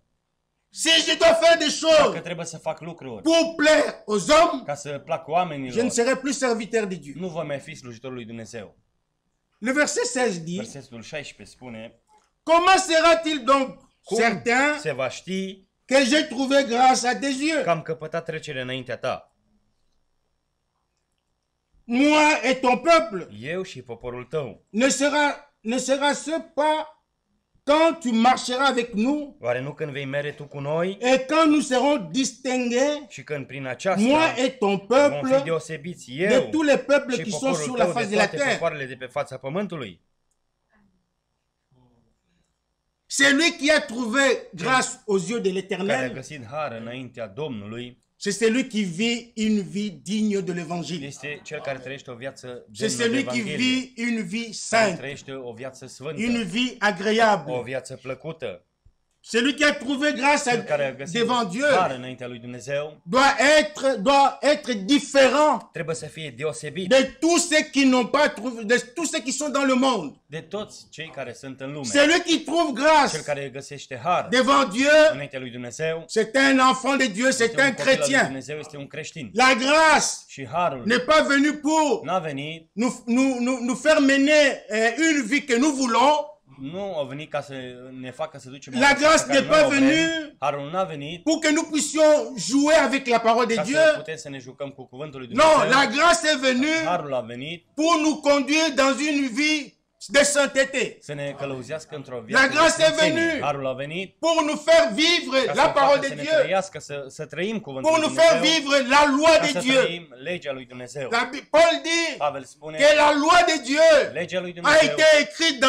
Si je dois faire des Dacă choses trebuie să fac lucruri pour plaire aux hommes, ca să placă je ne oamenilor, serai plus serviteur de Dieu. nu voi mai fi slujitorul lui Dumnezeu. Le verset 16 dit, Versetul 16 spune, comment sera-t-il donc cum certain se va ști que j'ai trouvé grâce à tes yeux? că am căpătat trecere înaintea ta? Moi et ton peuple, Eu și poporul tău. ne sera ce pas quand tu marcheras avec nous Oare nu când vei merge tu cu noi et quand nous serons distingués, și când prin moi aceasta et ton vom fi peuple, deosebiți de eu tous les peuples și qui sont poporul sur la tău face de de la toate terre? popoarele de pe fața pământului? C'est lui qui a trouvé grâce aux yeux de Care a l'Éternel. găsit har înaintea Domnului C'est celui qui vit une vie digne de l'Évangile. este cel care trăiește o viață C'est demnă de celui qui Evanghelie, vit une vie care sainte, trăiește o viață sfântă, une vie o agréable. viață plăcută. Celui qui a trouvé grâce Cel care a găsit devant Dieu har înaintea lui Dumnezeu doit être différent trebuie să fie deosebit de tous ceux qui n'ont pas trouvé, de tous ceux qui sont dans le monde. de toți cei care sunt în lume. Celui qui trouve Cel grâce care găsește har devant Dieu, înaintea lui Dumnezeu c'est un enfant de Dieu, c'est este un un copil al lui chrétien. Dumnezeu, este un creștin. La grâce Și harul n'est pas venu pour n-a venit, nous faire mener une vie que nous voulons. nu a venit ca să ne facă să ducem o La viață grâce pe care n'est noi pas o vrem. venue Harul n-a venit pour que nous puissions jouer avec la parole de ca să Dieu. putem să ne jucăm cu cuvântul lui Non, Dumnezeu. la grâce est venue Harul a venit pour nous conduire dans une vie de sainteté. să ne călăuzească într-o La viață de grâce est sfințenie. venue Harul a venit pour nous faire vivre ca la să parole facă de să ne Dieu, trăiască, să trăim cuvântul pour lui nous faire Dumnezeu, vivre la loi ca de să Dieu. trăim legea lui Dumnezeu. Paul dit Pavel spune que la loi de Dieu legea lui a Dumnezeu été écrite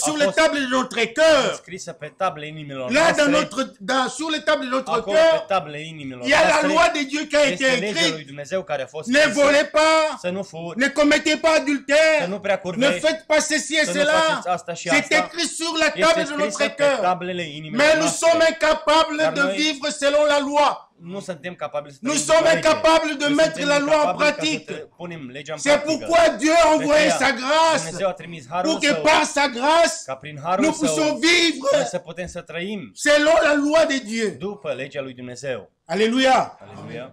sur les fost tables de notre cœur. scrisă pe tablele inimilor Là, noastre. sur les tables de notre Acolo pe cœur, tablele inimilor il y a la noastre loi de Dieu qui a été este legea lui écrite. Dumnezeu care a fost Ne scrisă. volez pas, Să nu furi, ne commettez pas să adultère, nu prea ne curvești, faites pas ceci et să nu cela. faceți asta și C'est asta. écrit sur la Este table de scrisă notre pe cœur. tablele inimilor Mais nous noastre. sommes incapables Dar de noi vivre selon la loi. Nu suntem capabili să Nous trăim sommes după lege. incapables de Nu mettre suntem la loi en incapabili ca să pratique. punem legea în C'est practică. pourquoi Dieu a envoyé De aceea, sa grâce Dumnezeu a trimis harul pour que său par sa grâce, ca prin harul nous său puissions vivre să putem să trăim selon la loi de Dieu. după legea lui Dumnezeu. Alléluia. Aleluia.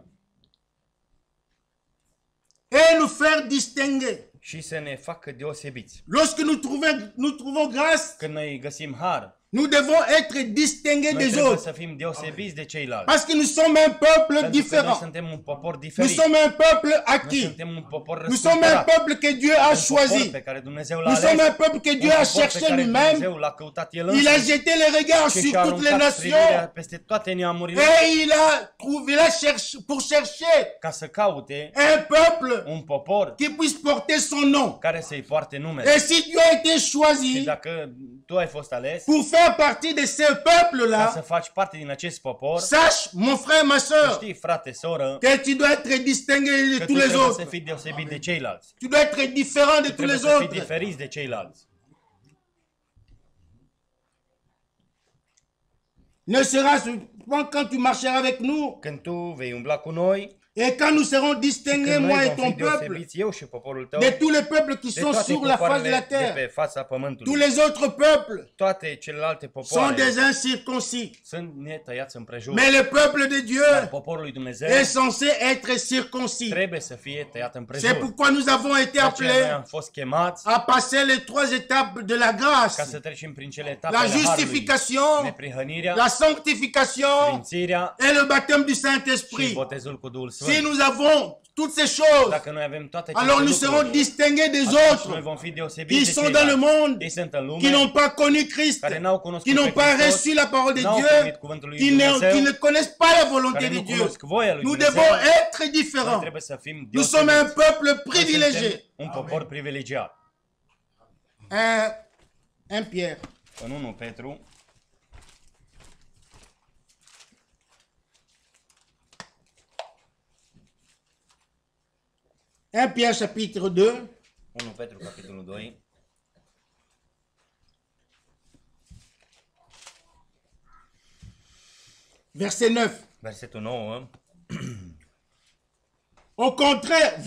Et nous faire distinguer. Și să ne facă deosebiți. Lorsque nous trouvons grâce, Când noi găsim har, nous devons être distingués noi des trebuie autres. să fim deosebiți de ceilalți. Parce que nous sommes un peuple Pentru că noi différent. suntem un popor Nous diferit. sommes un peuple Noi acquis. suntem un popor Nous sommes un răscumpărat. peuple que Dieu a Un popor choisi. pe care Dumnezeu l-a Nous sommes ales. un peuple que Dieu Un a popor pe cherché care lui-même. Dumnezeu l-a căutat El Il a însuși. jeté les regards Și sur și-a toutes les aruncat privirea nations. peste toate neamurile Et il a cherché pour chercher ca să caute un peuple un popor qui puisse porter son nom. care să-i poarte numele. Et si Dieu a été Și choisi dacă tu ai fost ales pour faire partie de ce ca peuple-là, să faci parte din acest popor, sache, mon frère, ma soeur, știi, frate, soră, que tu dois être distingué de că tu tous les trebuie să autres. fii deosebit de ceilalți. Tu dois être différent de tous Trebuie les să fii autres. diferiți de ceilalți. Ne sera quand tu marcheras avec nous Când tu vei umbla cu noi, et quand nous serons distingués, când moi noi et vom ton fi peuple, deosebiți, eu și poporul tău, de tous les peuples qui de sont toate sur la face de la popoarele de pe terre, fața tous pământului, les autres peuples toate celelalte sont popoare des incirconcis. sunt netăiați împrejur. Mais le peuple de Dar Dieu poporul lui Dumnezeu est censé être circoncis. trebuie să fie tăiat C'est împrejur. pourquoi nous avons été De aceea noi appelés am fost chemați à passer les 3 étapes de la ca grâce. să trecem prin cele etape La ale Harului. justification, Neprihănirea, la sanctification sfințirea et le baptême du și Saint-Esprit. botezul cu Duhul Si Sfânt. nous avons toutes ces choses, Dacă noi avem toate alors aceste nous serons lucruri, distingués des atunci noi autres vom fi qui deosebiți de sont dans le ceilalți. monde, Ei sunt în qui lume, n'ont pas connu Christ, care n-au qui cunoscut n'ont pe pas Hristos, reçu la parole de n-au Dieu, primit cuvântul lui qui Dumnezeu, ne connaissent pas la volonté care de nu Dieu. cunosc voia lui Nous Dumnezeu. devons être Noi différents. trebuie să fim Nous sommes un deosebiți. peuple Noi privilégié. suntem un popor privilegiat. 1 Pierre, În 1 Petru, 1 Pierre chapitre 2, 1 Petru, capitolul 2, verset 9. versetul 9, Au contraire,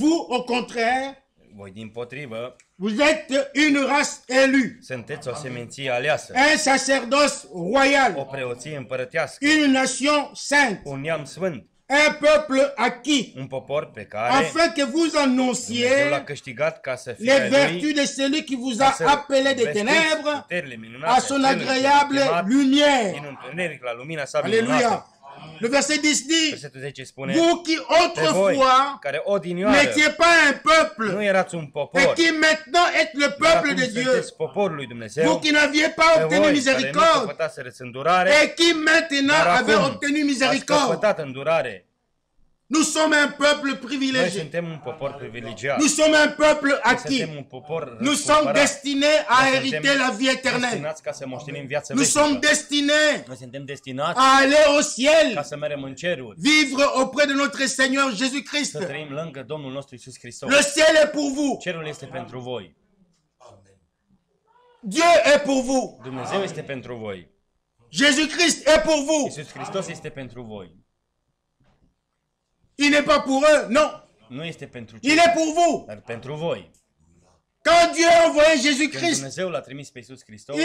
voi dimpotrivă vous êtes une race élue, sunteți o seminție aleasă, un sacerdoce o royal, preoție împărătească, une nation sainte, un neam sfânt, un peuple acquis, un popor pe care afin que vous Dumnezeu l-a annonciez câștigat ca să fie les ai vertus lui, de celui qui vous ca a să appelé des vestiți ténèbres puterile minunate à son ale celui ce v-a agréable chemat lumière. din întuneric la lumina sa Alléluia. minunată. Le verset 10 dit, Versetul 10 spune, vous qui pe voi, autrefois care odinioară n'étiez pas un nu peuple, erați un et popor, qui maintenant êtes le dar peuple acum de Dieu, sunteți poporul lui vous Dumnezeu, qui n'aviez pas pe obtenu voi, care nu miséricorde, căpătaserăți îndurare, et qui maintenant dar avez acum obtenu ați miséricorde. căpătat îndurare. Nous sommes un peuple Noi privilégié. suntem un popor privilegiat. Nous sommes un peuple Noi acquis. suntem un popor Nous sommes răscumpărat. destinés à Noi hériter suntem la vie éternelle. destinați ca să moștenim viața Nous sommes veșnică. destinés Noi suntem destinați à aller au ca ciel, să mergem în ceruri, vivre auprès de notre Seigneur Jésus-Christ. să trăim lângă Domnul nostru Iisus Hristos. Le ciel est pour vous. Cerul este pentru voi. Dieu est pour vous. Dumnezeu este pentru voi. Jésus-Christ est pour vous. Iisus Hristos este pentru voi. Il n'est pas pour eux, non. Nu este pentru Il cei, est pour vous. dar pentru voi. Quand Dieu a envoyé Când Jésus-Christ, Dumnezeu l-a trimis pe Iisus Hristos,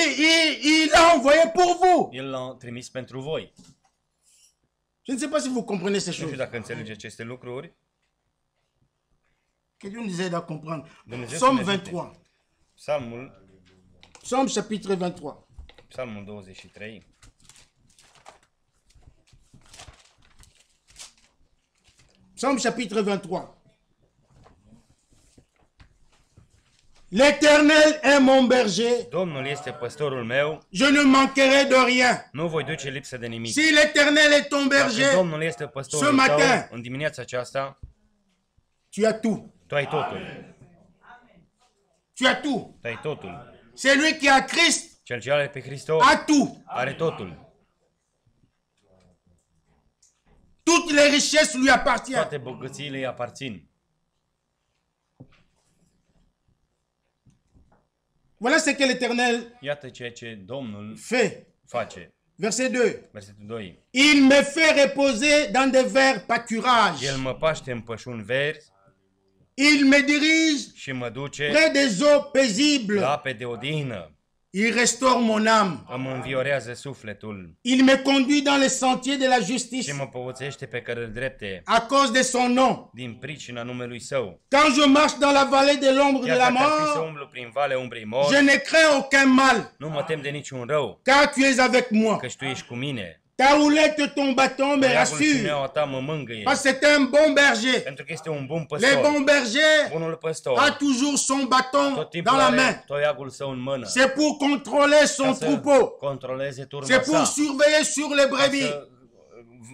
il l'a envoyé pour vous. El l-a trimis pentru voi. Je ne sais pas si vous comprenez ces Nu știu choses. dacă înțelege aceste lucruri. Que Dieu nous aide à comprendre. Dumnezeu Psaume să ne ajute. 23. Psalmul, Chapitre 23. Psalmul 23. Psaume chapitre 23. L'Éternel est mon berger. Domnul este păstorul meu, Je ne manquerai de rien. nu voi duce lipsă de nimic. Si l'Éternel est ton Dacă berger, Domnul este păstorul ce matin, tău, în dimineața aceasta, tu as tout. tu ai totul. Tu as tout. Tu ai totul. Celui qui a Christ Cel ce are pe Hristos a tout. are totul. Toutes les richesses lui appartiennent. Toate bogățiile îi aparțin. Voilà ce que l'Éternel Iată ceea ce Domnul fait. face. Verset 2. Versetul 2. Il me fait reposer dans des verts pâturages. El mă paște în pășuni verzi Il me dirige și mă duce près des eaux paisibles. la ape de odihnă. Il restaure mon âme. Îmi înviorează sufletul Il me conduit dans les sentiers de la și justice mă povățește pe cărări drepte à cause de son nom. din pricina numelui Său. Quand je marche dans la vallée de l'ombre de Chiar la dacă ar fi să mort, umblu prin valea umbrei je mori, ne crains aucun mal, nu mă tem de niciun rău, car tu es avec moi. căci Tu ești cu mine. Ta houlette, ton bâton me Iagul și rassure, neaua Ta mă mângâie, parce que c'est un bon berger. pentru că este un bun Les păstor. bons bergers Bunul a păstor toujours son bâton tot timpul dans la are main. toiagul său în mână, C'est pour contrôler ca son să troupeau. controleze turma C'est pour sa, surveiller sur les ca brebis. să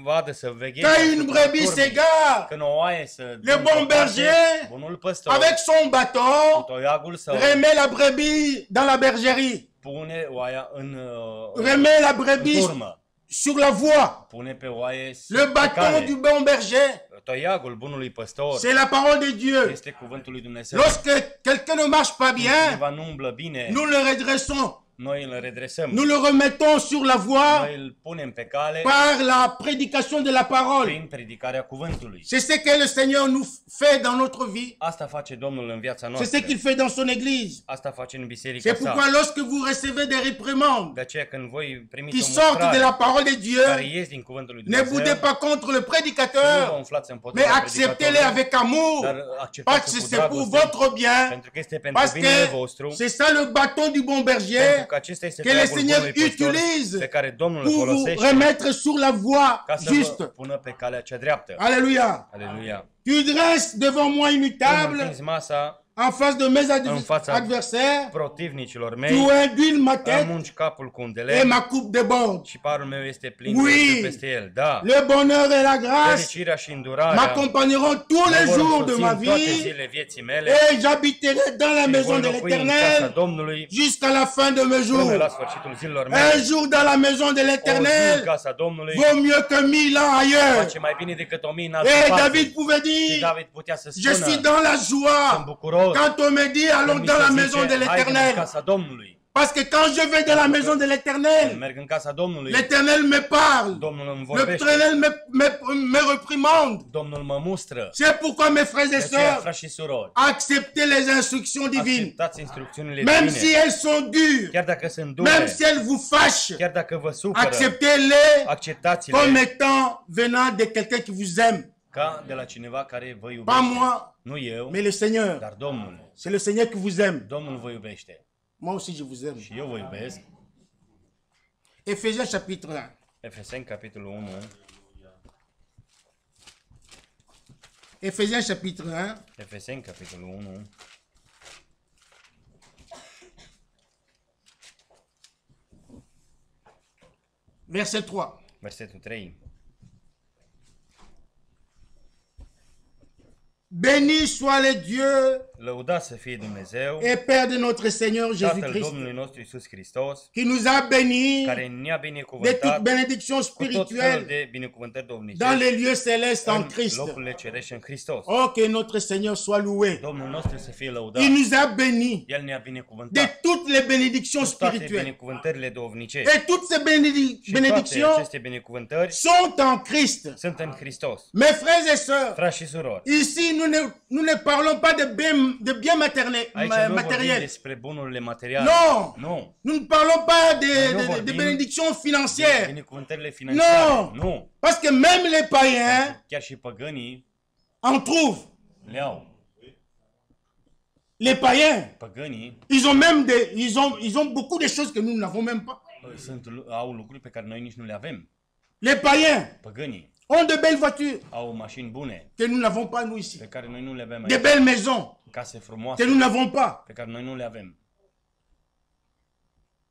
vadă, să vegheze Quand une asupra brebis turmei. s'égare, Când o oaie să Le dă bon în parte, berger, bunul păstor, avec son cu bâton, toiagul său, remet la brebis dans la bergerie. pune oaia în Remet la brebis turmă, sur la voie. pune pe oaie Le pe bâton cale. du bon berger, Toiagul bunului păstor c'est la parole de Dieu. este cuvântul lui Dumnezeu. Lorsque quelqu'un ne marche pas bien, Cineva nu umblă bine, nous le redressons. noi îl redresăm. Nous le remettons sur la voie Noi îl punem pe cale par la prédication de la parole. prin predicarea cuvântului. C'est ce que le Seigneur nous fait dans notre vie. Asta face Domnul în viața C'est noastră. ce qu'il fait dans son église. Asta face în biserica C'est pourquoi sa. lorsque vous recevez des réprimandes De aceea când voi primiți qui o sortent de mustrare la parole de Dieu, care ies din cuvântul lui ne Dumnezeu, boudez pas contre le să nu vă prédicateur, umflați mais împotriva acceptez-les predicatorului, avec amour, dar parce acceptați que cu c'est pour dragoste, votre bien, pentru că este pentru parce binele que vostru, c'est ça le bâton du bon pentru berger că acesta este que le toiagul Seigneur bunului păstor utilise pe care Domnul îl pour vous folosește remettre sur la voie ca să vă juste. pună pe calea cea dreaptă. Alléluia. Aleluia. Tu dresses devant moi une Îmi table întinzi masa en face de mes în fața adversaires. protivnicilor Tu mei, induis ma îmi tête mungi capul cu un de et lemn ma coupe déborde. și parul meu este plin Oui. de peste el. Da, Le bonheur et la grâce fericirea și îndurarea m'accompagneront tous mă les vor jours de însoți ma în toate vie zilele vieții mele et j'habiterai dans la și maison voi de locui în casa l'Éternel Domnului jusqu'à la fin de mes până la jours. sfârșitul zilelor Un mele. jour dans la maison de O zi în l'Éternel casa Domnului vaut mieux que 1000 ans ailleurs. face mai bine decât 1000 în altă Et parte. David pouvait Și dire, David putea să je suis spună, dans la sunt joie bucuros quand on me dit allons când mi dans se la zice, maison de haide în l'Éternel. casa Domnului. Parce que quand je vais dans la maison de Când l'Éternel, merg în casa Domnului, l'Éternel me parle. Domnul îmi vorbește, L'Éternel me reprimande. Domnul mă mustră. C'est pourquoi mes frères De et aceea, sœurs, frați și surori, acceptez les instructions divines. acceptați instrucțiunile Même si divine. elles sont dures, Chiar dacă sunt même dure, si elles vous fâchent, chiar dacă vă supără, acceptez-les acceptați-le comme étant venant de quelqu'un qui vous aime. ca de la cineva care vă Pas iubește. moi, Nu eu, mais le Seigneur. dar Domnul. C'est le Seigneur qui vous aime. Domnul vă iubește. Moi aussi, je vous aime. Și eu vă iubesc. Éphésiens chapitre 1. Efeseni, capitolul 1. Éphésiens chapitre 1. Efeseni, capitolul 1. Verset 3. Versetul 3. Béni soit le Dieu Lăudat să fie Dumnezeu, et Père de notre Seigneur Tatăl Jésus-Christ, Domnului nostru Iisus Hristos, qui nous a bénis care ne-a de toute binecuvântat bénédiction cu tot felul spirituelle de binecuvântări dans domnicești les lieux célestes en în Christ. locurile cerești în Hristos. Oh, que notre Seigneur soit loué. Domnul nostru să fie lăudat. Il nous a bénis El ne-a de binecuvântat toutes les bénédictions cu toate spirituelles. binecuvântările duhovnicești. Et toutes ces Și toate bénédictions aceste binecuvântări sont en Christ. sunt în Hristos. Mes frères et sœurs, Frați și surori, ici nous ne parlons pas de biens aici nu vorbim matériels. despre bunurile materiale. Non. Nu. Nous ne parlons pas Noi nu de vorbim bénédictions de financières. binecuvântările financiare. Nu. Parce que même les païens Chiar și păgânii en trouvent. le au. Les païens, Păgânii ils ont même ils ont beaucoup de choses que nous n'avons même pas. au lucruri pe care noi nici nu le avem. Les païens Păgânii ont de belles voitures au mașini bune que nous n'avons pas nous ici. pe care noi nu le avem Des aici. belles maisons Case que frumoase nous n'avons pas. pe care noi nu le avem.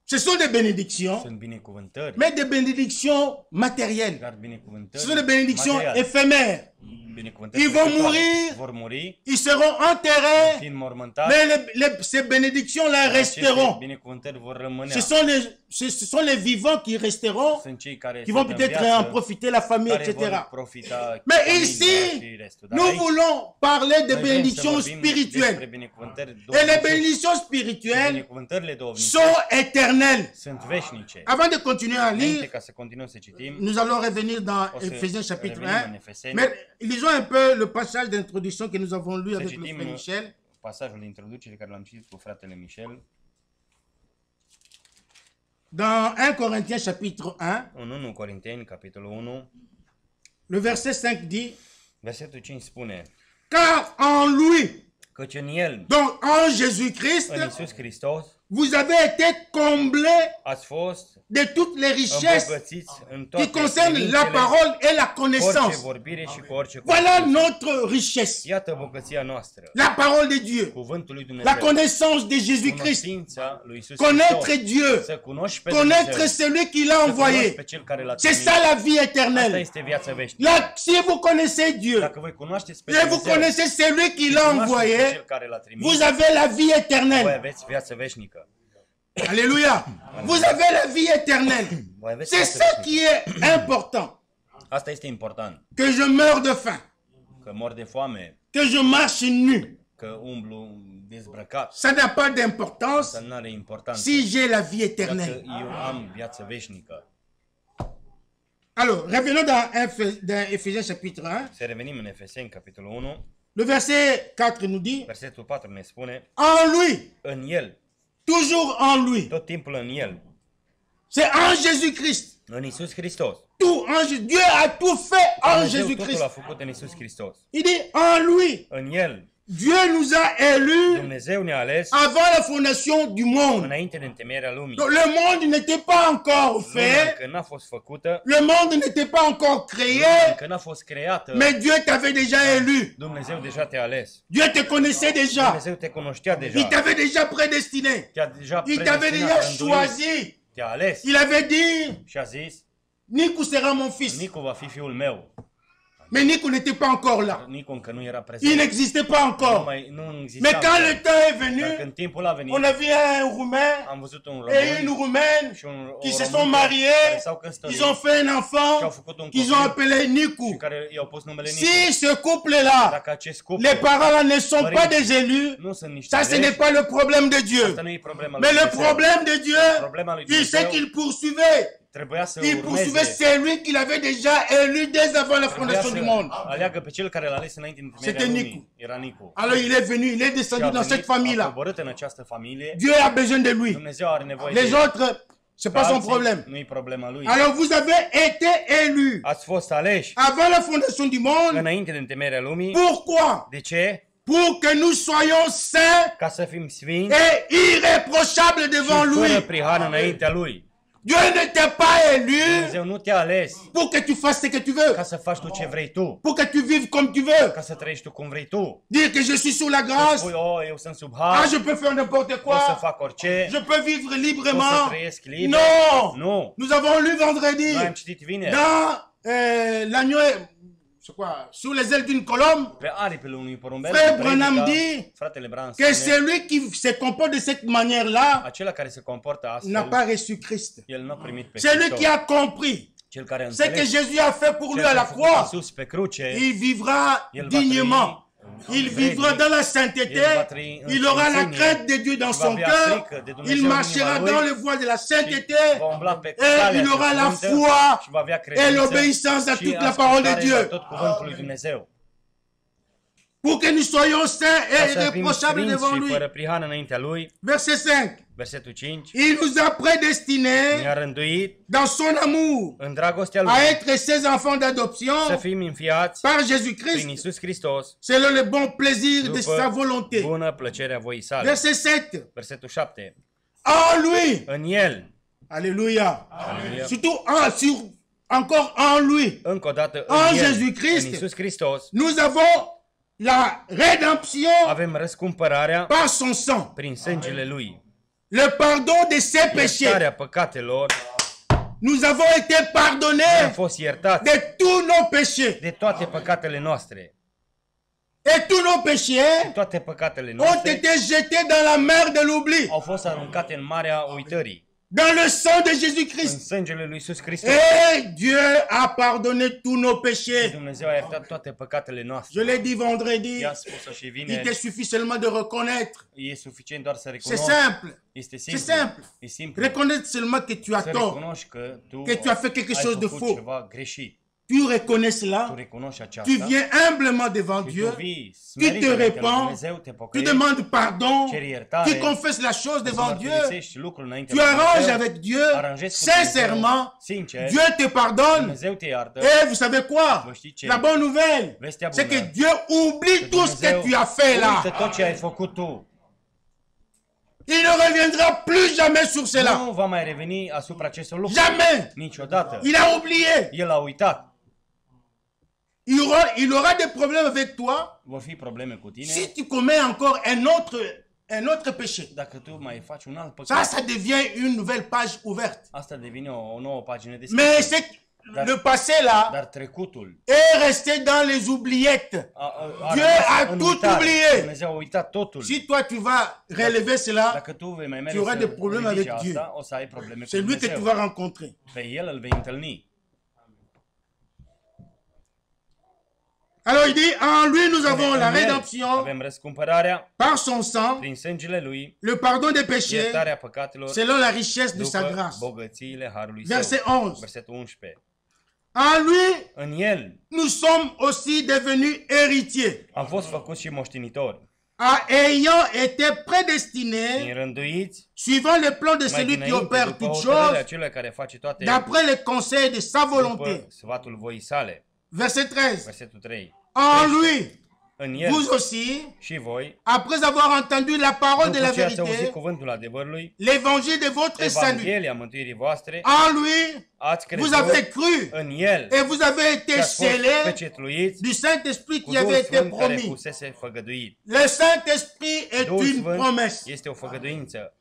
Ce sont des bénédictions, Sunt binecuvântări, mais des bénédictions matérielles. dar Ce binecuvântări sont des bénédictions materiale. éphémères. Binecuvântări Ils vont trecătoare. mourir. Vor muri, Ils seront enterrés, fiind mormântați, mais ces bénédictions-là aceste resteront. binecuvântări vor rămâne. Ce sont les vivants qui resteront, Sunt cei care qui vont sunt în peut-être en viață, profiter, la famille, care vor etc. profita Mais familia ici, și restul. Dar nous aici, voulons parler de noi vrem să bénédictions vorbim despre spirituelles. binecuvântări Et les duhovnicești. bénédictions Și spirituelles binecuvântările duhovnicești sont éternelles. sunt veșnice. Avant de continuer à Înainte lire, ca să continuăm să citim, nous allons revenir dans o să Éphésiens chapitre revenim 1. în Efeseni, Mais lisons un peu le passage d'introduction que nous avons lu să avec le citim frère Michel. pasajul de introducere care l-am citit cu fratele Michel. Dans 1 Corinthiens chapitre 1, În 1 Corinteni, capitolul 1, le verset 5 dit, versetul 5 spune: car en lui, căci în El, donc en Jésus-Christ, în Iisus Hristos, vous avez été comblés ați fost de toutes les richesses îmbogățiți în qui toate concernent la privințele, parole et la cu orice connaissance. vorbire și cu orice Voilà cunoștință. notre richesse, Iată bogăția noastră, la parole de Dieu, cuvântul lui la Dumnezeu, connaissance de Jésus-Christ, cunoștința lui Iisus connaître Hristos, Dieu, să cunoști pe connaître Dumnezeu, celui qui l'a să cunoști envoyé. pe Cel care l-a C'est trimis. ça la vie Asta éternelle. este viața veșnică. Si vous connaissez Dieu Dacă voi cunoașteți pe et vous Dumnezeu, connaissez celui qui și l'a cunoașteți pe envoyé, Cel care l-a trimis, vous avez la vie voi éternelle. aveți viață veșnică. Alléluia. Vous avez la vie éternelle. Voi aveți C'est viață ça veșnică. qui est important. Asta este important. Que je meurs de faim, Că mor de foame, que je marche nu. că umblu dezbrăcat, Ça n'a pas d'importance asta nu are importanță. si j'ai la vie Dacă éternelle. eu am viață veșnică. Alors, revenons dans Éphésiens chapitre 1. Să revenim în Efeseni, capitolul 1, Le verset 4 nous dit, versetul 4 ne spune: en lui, în El, toujours en lui. tot timpul în El, C'est en Jésus-Christ. în Iisus Hristos. Tout en Dieu a tout fait en Dumnezeu totul Jésus-Christ. a făcut în Iisus Hristos. Il dit en lui. În El, Dieu nous a élus Dumnezeu ne-a ales avant la fondation du monde. înainte de întemeierea lumii. Donc, le monde n'était pas encore Lumea fait, încă n-a fost făcută, le monde n'était pas encore lumea créé, încă n-a fost creată, mais Dieu t'avait déjà élu. Dumnezeu deja te-a ales. Dieu te connaissait déjà. Dumnezeu te cunoștea Il deja. t'avait déjà prédestiné. Te-a deja Il t'avait déjà predestinat, rânduit, choisi. te-a ales Il avait dit, și a zis: Nico sera mon fils. Nicu va fi fiul meu. Mais Nico n'était pas encore là. Nicu încă nu era Il prezent. n'existait pas encore. Nu exista. Mais quand le temps est Dar venu, când timpul a venit, on a vu un Roumain am văzut un et une român Roumaine și un qui se român sont care mariés. s-au căsătorit Ils ont fait un și au enfant făcut un qu'ils ont copil appelé și Nico. care i-au pus numele Si Nicu. ce couple-là, Dacă acest cuplu, les parents là ne sont pas Părinții des élus, nu sunt niște ça ce aleși, n'est pas le problème de Dieu. asta nu e problema lui Mais le Dumnezeu. problème de Dieu, Problema lui il sait Dumnezeu qu'il poursuivait. trebuia să Il poursuivait urmeze, celui qu'il avait déjà élu dès avant la trebuia fondation du să monde. aleagă pe cel care l-a ales înainte de întemeierea C'était lumii. Nicu. Era Nicu. Alors il est venu, il est Și descendu a dans cette venit, a famille-là. coborât în această familie. Dieu a besoin de lui. Dumnezeu are nevoie de Les el. autres, c'est pas son problème. Nu e problema lui. Alors vous avez été élus Ați fost aleși avant la fondation du monde. înainte de întemeierea lumii. Pourquoi? De ce? Pour que nous soyons saints Ca să fim sfinți et irréprochables devant și fără lui. prihană înaintea lui. Dieu ne t'a pas élu Dumnezeu nu te-a ales pour que tu fasses ce que tu veux, ca să faci tu ce vrei tu, pour que tu vives comme tu veux. ca să trăiești tu cum vrei tu. Dire que je suis sous la Să grâce, spui, oh, eu sunt sub ah, har, je peux faire n'importe pot să quoi, fac orice, je peux vivre pot să librement. trăiesc liber. Non, Nu. nous avons lu vendredi Noi am citit vineri dans l'agneau, c'est quoi, sous les ailes d'une colombe, pe aripile unui porumbel, Frère în Branham predica, dit fratele Branham que spune, celui qui se comporte de cette manière-là acela care se comportă n'a astfel, pas reçu Christ. el nu a primit pe Celui Hristos. qui a compris Cel care a ce que înțeles Jésus a fait pour lui ceea à ce a la făcut croix, Iisus pe cruce, il vivra El va dignement. trăi Il vivra dans la sainteté, El va trăi în il aura la sfințenie, crainte de Dieu dans va son avea cœur, frică de Dumnezeu il în marchera inima lui dans les voies de la sainteté și va umbla pe et calea il cea aura la sfântă foi și va avea et credință l'obéissance à și toute la parole de ascultare la Dieu. tot cuvântul lui Dumnezeu. Pour que nous soyons saints Ca et să fim irréprochables sfinți devant și lui. fără prihană înaintea lui, Verset 5. versetul 5, Il nous a prédestinés ne-a rânduit dans son amour în dragostea lui à être ses enfants să d'adoption fim înfiați par prin Jésus-Christ Iisus Hristos selon le bon plaisir de sa după volonté. bună plăcerea voii sale. Verset 7. Versetul 7, En lui. în El, Alléluia. Aleluia, Surtout encore en lui, Încă o dată, en în El, Jésus-Christ, în Iisus Hristos, nous avons la rédemption avem răscumpărarea par son sang, prin sângele Lui. le pardon de ses péchés. Iertarea păcatelor, Nous avons été am pardonnés fost iertați de tous nos péchés. de toate păcatele noastre. Et tous nos péchés Toate păcatele ont noastre été jetés dans la mer de l'oubli, au fost aruncate în marea uitării, dans le sang de în Jésus-Christ. sângele lui Iisus Hristos. Et Dieu a pardonné tous nos péchés. Dumnezeu a iertat toate păcatele Je noastre. l'ai dit vendredi, I-a spus-o și il vineri, te suffit seulement de reconnaître. e suficient doar să C'est recunoști. simple. Este C'est simplu. simple. E simplu. Reconnaître seulement que tu as Să tort, recunoști că tu que tu as fait quelque ai chose de făcut faux. ceva greșit. Tu reconnais Tu cela, recunoști tu aceasta. viens humblement devant Și Dieu, tu vii tu smerit te înainte lui répands, Dumnezeu, te tu pocăiești, demandes pardon, ceri iertare, tu confesses la chose îți devant Dieu, mărturisești lucrul înainte tu lui arranges Dumnezeu, avec Dieu, aranjezi cu Dumnezeu, sincèrement, sincer, Dieu te pardonne. Dumnezeu te iartă. Et vous savez quoi? Vă știți ce? La bonne nouvelle, Vestea c'est que bună. Dieu oublie tout ce que tu as fait uită là. tot ce ai făcut tu. Il ne reviendra plus jamais sur cela. Nu va mai reveni asupra acestor lucruri. Jamais. Niciodată. Il a oublié. El a uitat. Il aura des problèmes avec toi Vor fi probleme cu tine si tu commets encore un autre péché. dacă tu mai faci un alt Ça, păcat. ça devient une nouvelle page ouverte. Asta devine o nouă pagină Mais deschisă. le passé là Dar trecutul est resté dans les oubliettes. Dieu a rămas în tout uitare. oublié. Dumnezeu a uitat totul. Si toi tu vas relever cela, Dacă tu vei mai merge tu auras să des problèmes ridici avec Dieu. asta, o să ai probleme cu c'est lui que tu Dumnezeu. vas rencontrer. Pe El îl vei întâlni. Alors il dit, en lui nous avons la În El rédemption avem răscumpărarea par son sang, prin sângele Lui, le pardon des péchés, iertarea păcatelor selon la richesse de sa după grâce. bogățiile Harului Verset Său. 11. Versetul 11. En lui, În El nous sommes aussi devenus héritiers, am fost făcuți și moștenitori, ayant été prédestinés, înrânduiți suivant le plan de mai celui qui dinainte opère după toutes hotărârea choses, acelui care face toate d'après les conseils de sa volonté. după sfatul voii sale. Verset 13. Versetul 3. En lui, În El vous aussi, și voi, après avoir entendu la parole de la după ce ați auzit vérité, cuvântul adevărului, l'évangile de votre salut, Evanghelia mântuirii voastre, en lui, ați vous avez crezut cru în El et vous avez și été ați fost scellés pecetluiți du Saint-Esprit cu qui avait Duhul été Sfânt care promis. fusese făgăduit. Le Saint-Esprit est Duhul une Sfânt promesse. este o făgăduință.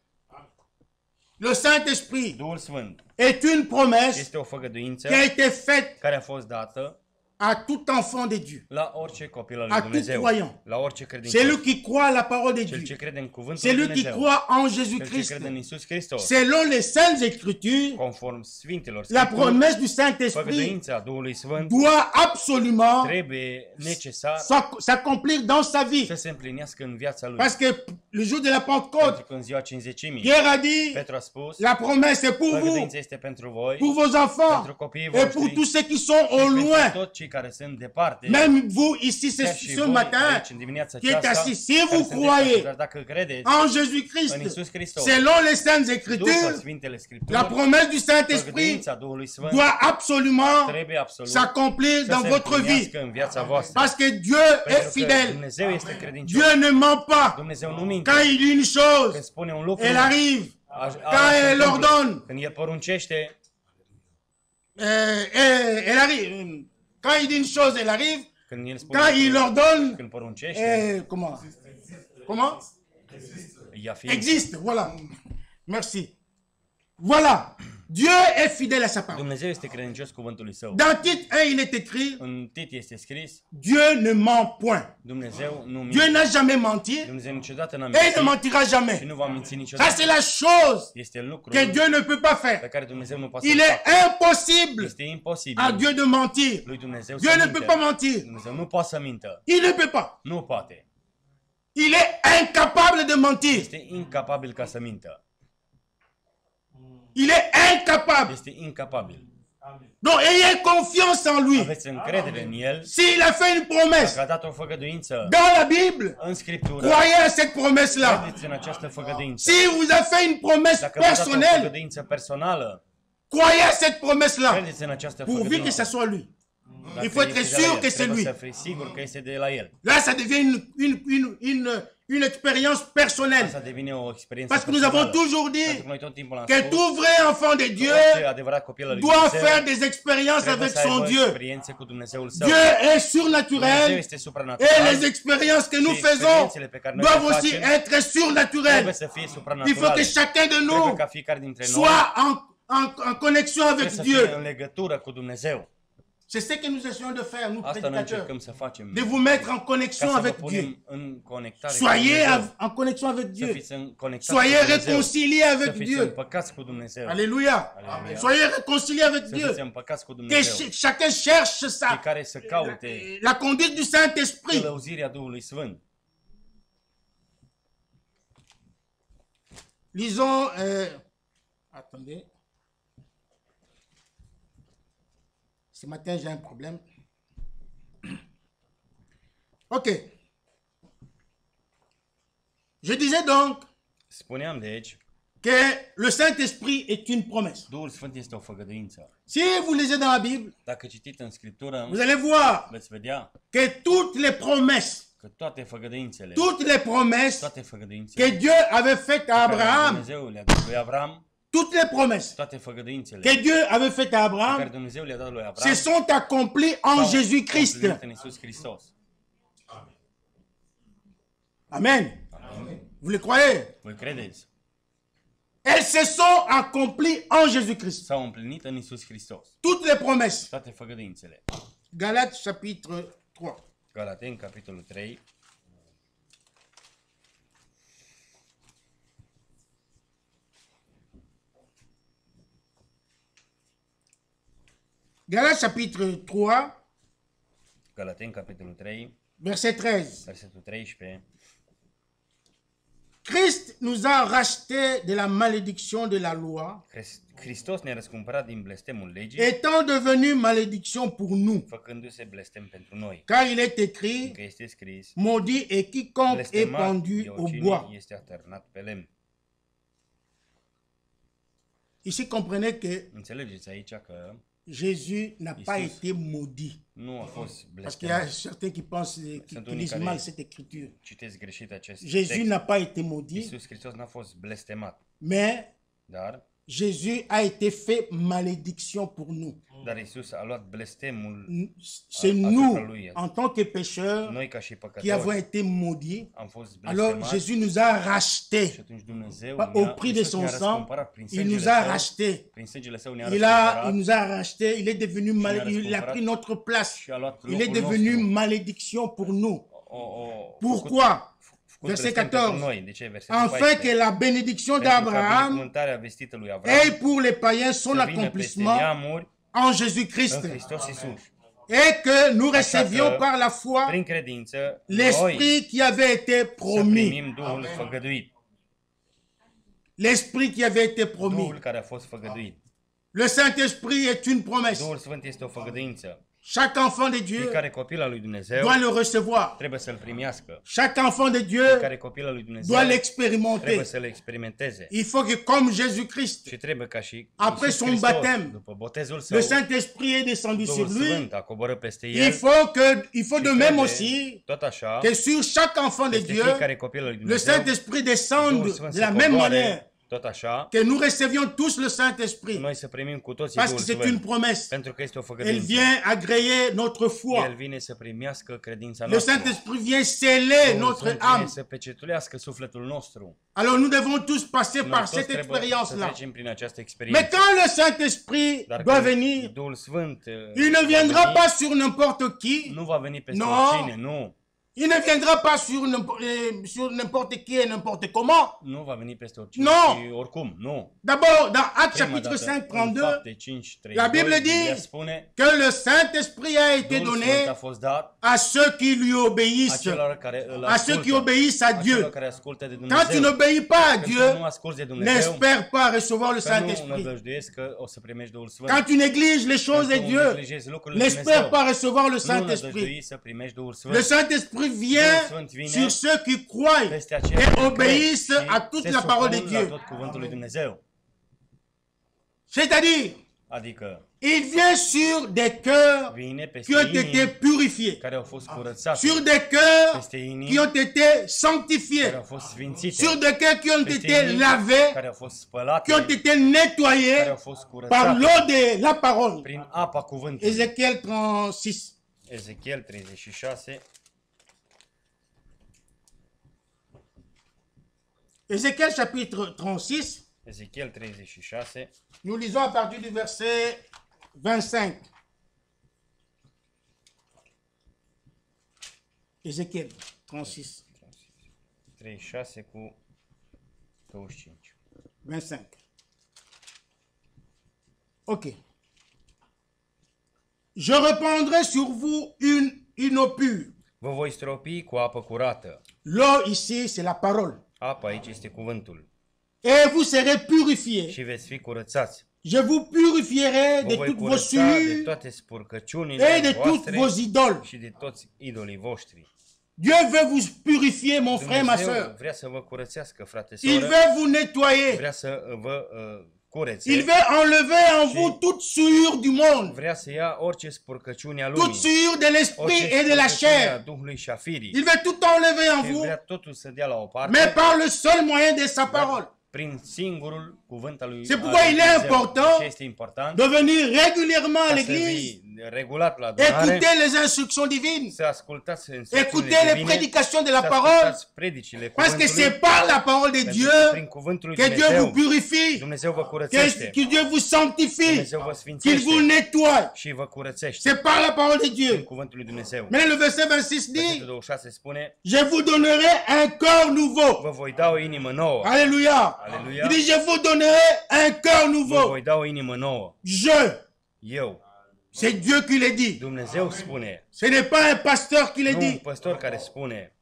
Le Saint-Esprit Duhul Sfânt est une promesse este o făgăduință qui a été faite care a fost dată à tout enfant de Dieu. la orice copil al A lui tout Dumnezeu, croyant. la orice credincios. Celui qui croit à la parole de Cel ce Dieu. crede în cuvântul lui Celui qui Dumnezeu, croit en cel ce Jésus-Christ. crede în Iisus Hristos, Selon les Saintes Écritures, conform Sfintelor la Scripturi, promesse du Saint-Esprit făgăduința Duhului Sfânt doit absolument trebuie necesar s'accomplir dans sa vie. să se împlinească în viața lui. Parce que le jour de la Pentru Pentecôte, că în ziua Cincizecimii, Pierre a dit, Petru a spus, la promesse est pour vous, făgăduința este pentru voi, pour vos enfants pentru copiii et pour voștri tous ceux qui sont și au pentru loin. toți cei care sunt departe. Même vous ici Chiar și ce voi matin, aici, în dimineața qui êtes aceasta, assis, si care vous sunteți croyez aici, dar dacă credeți en în Jésus-Christ, Iisus Hristos, selon les Saintes după Écritures, Sfintele la Scripturi, promesse du Saint-Esprit făgăduința Duhului Sfânt doit absolument trebuie absolut s'accomplir să dans se votre vie. împlinească în viața voastră. Parce que Dieu est Pentru că fidèle. Dumnezeu este credincios. Dieu ne ment pas. Dumnezeu nu minte. Quand il dit une Când chose, spune un lucru, elle arrive. se Quand elle întâmplă. ordonne, Când El poruncește, elle arrive. Quand il dit une chose, elle arrive. când El spune, Quand il ordonne, când poruncește, comment? Comment? ea fi. Existe, voilà. Merci. Voilà. Dieu est fidèle à sa parole. Dumnezeu este credincios cuvântului Său. Dans Tite 1, il est écrit, În Tit este scris, Dieu ne ment point. Dumnezeu nu Dieu minte. n'a jamais menti Dumnezeu niciodată n-a et il ne mințit mentira și jamais. nu va minți Ça, niciodată. c'est la chose Este lucrul que Dieu ne peut pas pe faire. care Dumnezeu nu poate Il să-l est facă. impossible Este imposibil à Dieu de mentir. lui Dumnezeu Dieu să ne peut pas mintă. mentir. Dumnezeu nu poate să mintă. Il ne peut pas. Nu poate. Il est incapable de mentir. Este incapabil ca să mintă. Il est incapable. Este incapabil. Donc, ayez confiance en lui. Aveți încredere în El. S'il a fait une promesse Dacă a dat o făgăduință dans la Bible, în Scriptură, croyez à cette promesse-là. credeți în această făgăduință. Si vous a fait une promesse Dacă v-a dat o personnelle, făgăduință personală, croyez à cette promesse-là. credeți în această Pourvu que făgăduință. ça soit lui. Dacă Il faut être este de la sûr El, que c'est trebuie lui. să fii sigur că este de la El. Là, ça devient une expérience personnelle. Asta devine o experiență Parce que nous avons personală. toujours Pentru dit că noi tot timpul am que spus tout vrai enfant de că Dieu orice adevărat copil al lui doit Dumnezeu faire des expériences trebuie avec să aibă son Dieu. experiențe cu Dumnezeul său. Dieu est Dumnezeu surnaturel este et supranatural. les expériences que nous Și faisons experiențele pe care noi le doivent aussi facem être trebuie surnaturelles. să fie Il faut supranaturale. que chacun de Trebuie nous ca fiecare dintre noi soit en connexion avec trebuie să fie Dieu. în legătură cu Dumnezeu. C'est ce que nous essayons de faire, nous Asta noi prédicateurs, încercăm să facem. de vous mettre en connexion Ca să vă avec Dieu. punem în conectare cu Soyez Dumnezeu. en connexion avec Să Dieu. fiți în conectați Soyez cu Dumnezeu. réconciliés Să avec fiți Dieu. împăcați cu Dumnezeu. Alléluia. Alléluia. Soyez réconciliés avec Să Dieu. fiți împăcați cu Que Dumnezeu. chacun cherche ça, Fiecare să caute la conduite du Saint-Esprit. călăuzirea Duhului Sfânt. Lisons, attendez. Ce matin, j'ai un problème. Ok. Je disais donc Spuneam deci, que le Saint-Esprit est une promesse. Duhul Sfânt este o făgăduință. Si vous lisez dans la Bible, Dacă citiți în Scriptură, vous allez voir veți vedea que toutes les promesses, că toate făgăduințele, que făgăduințele Dieu avait faites à pe care Abraham, Dumnezeu le-a dat lui Avram, toutes les promesses toate făgăduințele que Dieu avait faites à pe care Abraham Dumnezeu le-a dat lui se Avram sont accomplies en s-au Jésus-Christ. împlinit în Iisus Hristos. Amen. Vous le croyez? Voi credeți? Elles se sont accomplies en Jésus-Christ. S-au împlinit în Iisus Hristos. Toutes les promesses. Toate făgăduințele. Galates chapitre 3. Galateni, capitolul 3. Galates chapitre 3, Galateni, capitolul 3, verset 13. versetul 13. Christ nous a rachetés de la malédiction de la loi, Hristos ne-a răscumpărat din blestemul legii, étant devenu malédiction pour nous. făcându-se blestem pentru noi. Car il est écrit, Că este scris, maudit est quiconque est blestemat pendu e au oricine bois. este atârnat pe lemn. Ici, comprenez que Înțelegeți aici că Jésus n'a pas Iisus été maudit. nu a fost Parce qu'il y a blestemat. certains qui pensent, qui lisent mal cette écriture. Citesc greșit acest Jésus text. n'a pas été maudit, Iisus Hristos n-a fost blestemat, mais dar Jésus a été fait malédiction pour nous. Iisus a luat blestemul. C'est nous, en tant que pécheurs, Noi ca și qui avons păcătoși été maudits. am fost Alors blestemați. Jésus nous a Și rachetés. atunci Dumnezeu Au prix de Iisus son ne-a sang, răscumpărat prin il sângele nous a său, rachetés. prin sângele său ne-a Il răscumpărat nous a rachetés, il est devenu il a răscumpărat pris notre place. și a luat Il est locul devenu nostru. malédiction pour nous. Făcut Pourquoi? făcut Verset blestem pentru 14. noi. De ce? Versetul Afin 14. que la bénédiction Pentru ca d'Abraham binecuvântarea vestită lui Avram ait pour les païens son să vină peste accomplissement neamuri en Jésus-Christ. în Hristos Iisus. Et que nous recevions că, par la foi prin credință, noi l'Esprit qui avait été să promis. primim Duhul făgăduit. L'Esprit qui avait été promis. Duhul care a fost făgăduit. Le Saint-Esprit est une promesse. Duhul Sfânt este o făgăduință. Chaque enfant de Dieu Fiecare copil al lui Dumnezeu doit le recevoir. trebuie să-l primească. Chaque enfant de Dieu Fiecare copil al lui Dumnezeu doit trebuie l'expérimenter. să-l experimenteze. Il faut que, comme Jésus-Christ, Și trebuie ca și Après Iisus son Hristos, baptême, după botezul său, le Saint-Esprit est descendu sur Duhul lui. Sfânt a coborât peste Il el. faut de și même trebuie, aussi tot așa, que sur chaque enfant de peste Dieu, fiecare copil al lui le Dumnezeu, Saint-Esprit descende Duhul Sfânt de să la même coboare, manière tot așa, que nous recevions tous le Saint-Esprit. noi să primim cu toții Parce que Duhul c'est une Sfânt, promesse. pentru că este o Elle făgăduință. vient agréer notre El foi. vine să primească credința Le noastră. Saint-Esprit vient sceller Duhul notre Sfânt vine âme. să pecetuiască sufletul nostru. Alors nous devons tous passer Noi par toți cette trebuie să expérience-là. trecem prin această Mais experiență. quand le Saint-Esprit Dar doit când venir, Duhul Sfânt il ne va viendra veni, pas sur n'importe qui. nu va veni peste Non. oricine, nu. Il ne viendra pas sur n'importe qui et n'importe comment. Nu va veni peste oricine Non. și oricum, nu. D'abord, dans Actes Prima chapitre dată, 5, în 32, Fapte 5, 32, la Bible Biblia dit spune que le Saint-Esprit a été Duhul donné Sfânt a fost dat à ceux qui lui obéissent, acelor care îl à ceux qui ascultă, obéissent à Dieu. acelor care ascultă de Quand tu Dumnezeu. n'obéis pas à Când tu Dieu, nu asculți de Dumnezeu, n'espère pas recevoir le că nu Saint-Esprit. nădăjduiesc că o să primești Duhul Sfânt. Quand tu négliges les choses de Când tu Dieu, neglijezi lucrurile lui n'espère Dumnezeu, pas recevoir le nu Saint-Esprit. nădăjdui să primești Duhul Sfânt. Le Saint-Esprit Duhul vient Sfânt vine sur ceux qui croient peste aceia et care obéissent cred à și toute se la parole de supun la Dieu. tot cuvântul lui Dumnezeu. C'est-à-dire, Adică Il vient sur des cœurs vine qui peste ont été inimi purifiés, care au fost curățate, sur des cœurs peste inimi qui ont été care sanctifiés, au fost sfințite, sur des cœurs qui ont peste été inimi lavés, care au fost spălate, qui ont été care nettoyés au fost par curățate l'eau de la parole. prin apa cuvântului. Ézéchiel 36. Ezechiel 36, Ézéchiel chapitre 36, Ezechiel 36, nous lisons à partir du verset 25. Ézéchiel 36, 36 cu 25. 25. Ok. Je répandrai sur vous une eau pure. Vă voi stropi cu apă curată. L'eau ici, c'est la parole. Apa aici este cuvântul. Et vous serez purifiés. Și veți fi curățați. Je vous purifierai Vă de voi toutes vos curăța de souillures toate et spurcăciunile de toutes voastre vos idoles. și de toți idolii voștri. Dieu veut vous purifier, mon frère, ma Dumnezeu soeur. vrea să vă curățească, frate, Il soră. veut vous nettoyer. Vrea să vă curețe. Il veut enlever en vous toute souillure du monde, Vrea să ia orice spurcăciune a toute lumii. souillure de l'esprit Orice et de la spurcăciune a chair. Duhului și a firii. Il veut tout enlever en El vous, vrea totul să dea la o parte. mais par le seul moyen de sa parole. Prin singurul cuvânt al lui C'est pourquoi il est important Ce este important de venir régulièrement à ca să l'église, vii regulat la adunare, écouter les instructions divines, să ascultați écouter les prédications de la să parole, ascultați predicile parce que cuvântului, c'est par la parole de pentru că prin Dieu cuvântul lui que Dieu vous Dumnezeu, purifie, Dumnezeu vă curățește, que Dieu vous sanctifie, Dumnezeu vă qu'il sfințește vous nettoie. și vă curățește C'est par la parole de prin Dieu. cuvântul lui Dumnezeu. Mais le verset 26 Versetul dit, 26 spune, je vous donnerai un corps nouveau. vă voi da o inimă nouă. Alléluia. Alléluia. Il dit, je vous donnerai un corps Vă nouveau. voi da o inimă nouă. Eu. C'est Dieu qui l'a dit. Dumnezeu spune. Ce n'est pas un pasteur qui l'a Nu un dit. păstor care spune.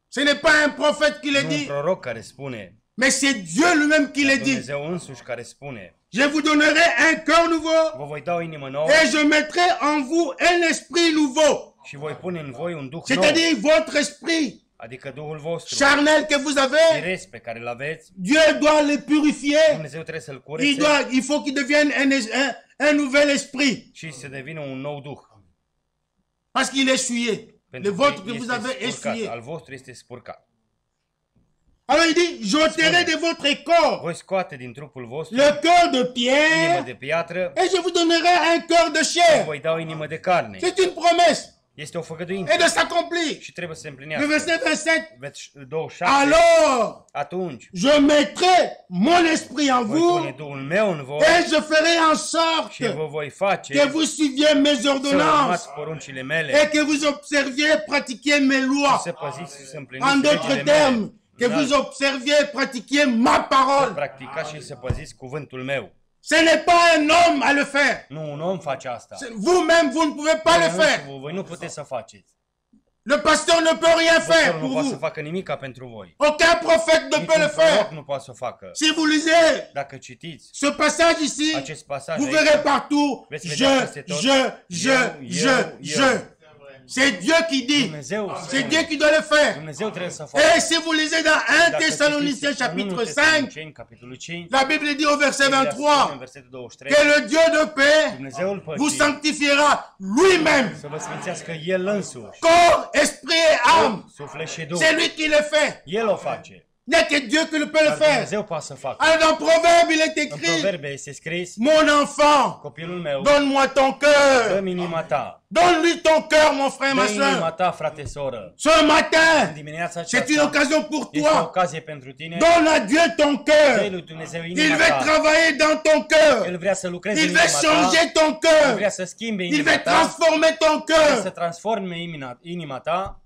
Ce n'est pas un prophète qui l'a Nu un dit. proroc care spune. Mais c'est Dieu lui-même qui l'a dit. Dumnezeu însuși care spune. Je vous donnerai un corps nouveau Vă voi da o inimă nouă et je mettrai en vous un esprit nouveau. și voi pune în voi un duh nou. C'est-à-dire votre esprit Adică Duhul vostru. charnel que vous avez. Firesc pe care îl aveți. Dieu doit le purifier. Dumnezeu trebuie să-l curețe Il faut qu'il devienne un nouvel esprit. și să devină un nou duh. Parce qu'il est souillé. Le Pentru vôtre că que vous este avez est spurcat. souillé. Al vostru este spurcat. Alors il dit, j'ôterai de votre corps Voi scoate din trupul vostru le corps de inimă pierre de piatră et je vous donnerai un corps de și chair. voi da o inimă de carne. C'est une promesse Este o făgăduință et de s'accomplir. și trebuie să se Le împlinească. verset 27. 27. Alors, Atunci je mettrai mon esprit en voi pune vous Duhul meu în voi et je ferai en și sorte vă voi face que vous suiviez mes să ordonnances urmați poruncile mele, et que vous observiez, pratiquiez mes lois. să păziți și să împliniți En legile d'autres mele. termes, que vous observiez, pratiquiez ma parole. Practicați și să păziți cuvântul meu. Ce n'est pas un homme à le faire. Nu un om face asta. Vous-même, vous ne pouvez pas le faire. Voi nu puteți să faceți. Le pasteur ne peut rien faire Păstorul nu pour poate să vous. facă nimica pentru voi. Aucun prophète ne peut le Niciun proroc faire. nu poate să o facă. Si vous lisez Dacă citiți ce passage ici, acest pasaj vous aici, verrez partout, veți je, vedea peste tot, je. C'est Dieu qui dit. Dumnezeu C'est spune. Dieu qui doit le faire. Dumnezeu trebuie să facă. Et si vous lisez dans 1 Dacă Thessaloniciens citiți în 1 chapitre 5, Tesaloniceni, capitolul 5, la Bible dit au verset Biblia spune 23 în versetul 23, que le Dieu de paix Dumnezeul vous păcii sanctifiera lui-même, să vă sfințească El însuși, corps, esprit et âme. suflet și duh. C'est lui qui le fait. El o face. Il n'y a que Dieu qui le peut le Dar faire. Dumnezeu poate să facă. Alors dans Proverbe, il est În écrit, Proverbe este scris, mon enfant, copilul meu, donne-moi ton cœur. dă-mi inima ta. Donne-lui ton cœur, mon frère, ma Dă inima soeur. ta, frate, soră. Ce matin, Dimineața c'est une aceasta occasion pour este o toi. ocazie pentru tine. Donne à Dieu ton Dă-i cœur. lui Dumnezeu Il inima veut ta. travailler dans ton cœur. El vrea să lucreze în Il inima veut ta. changer ton El cœur. vrea să schimbe Il inima veut ta. transformer ton Vrea să cœur transforme inima ta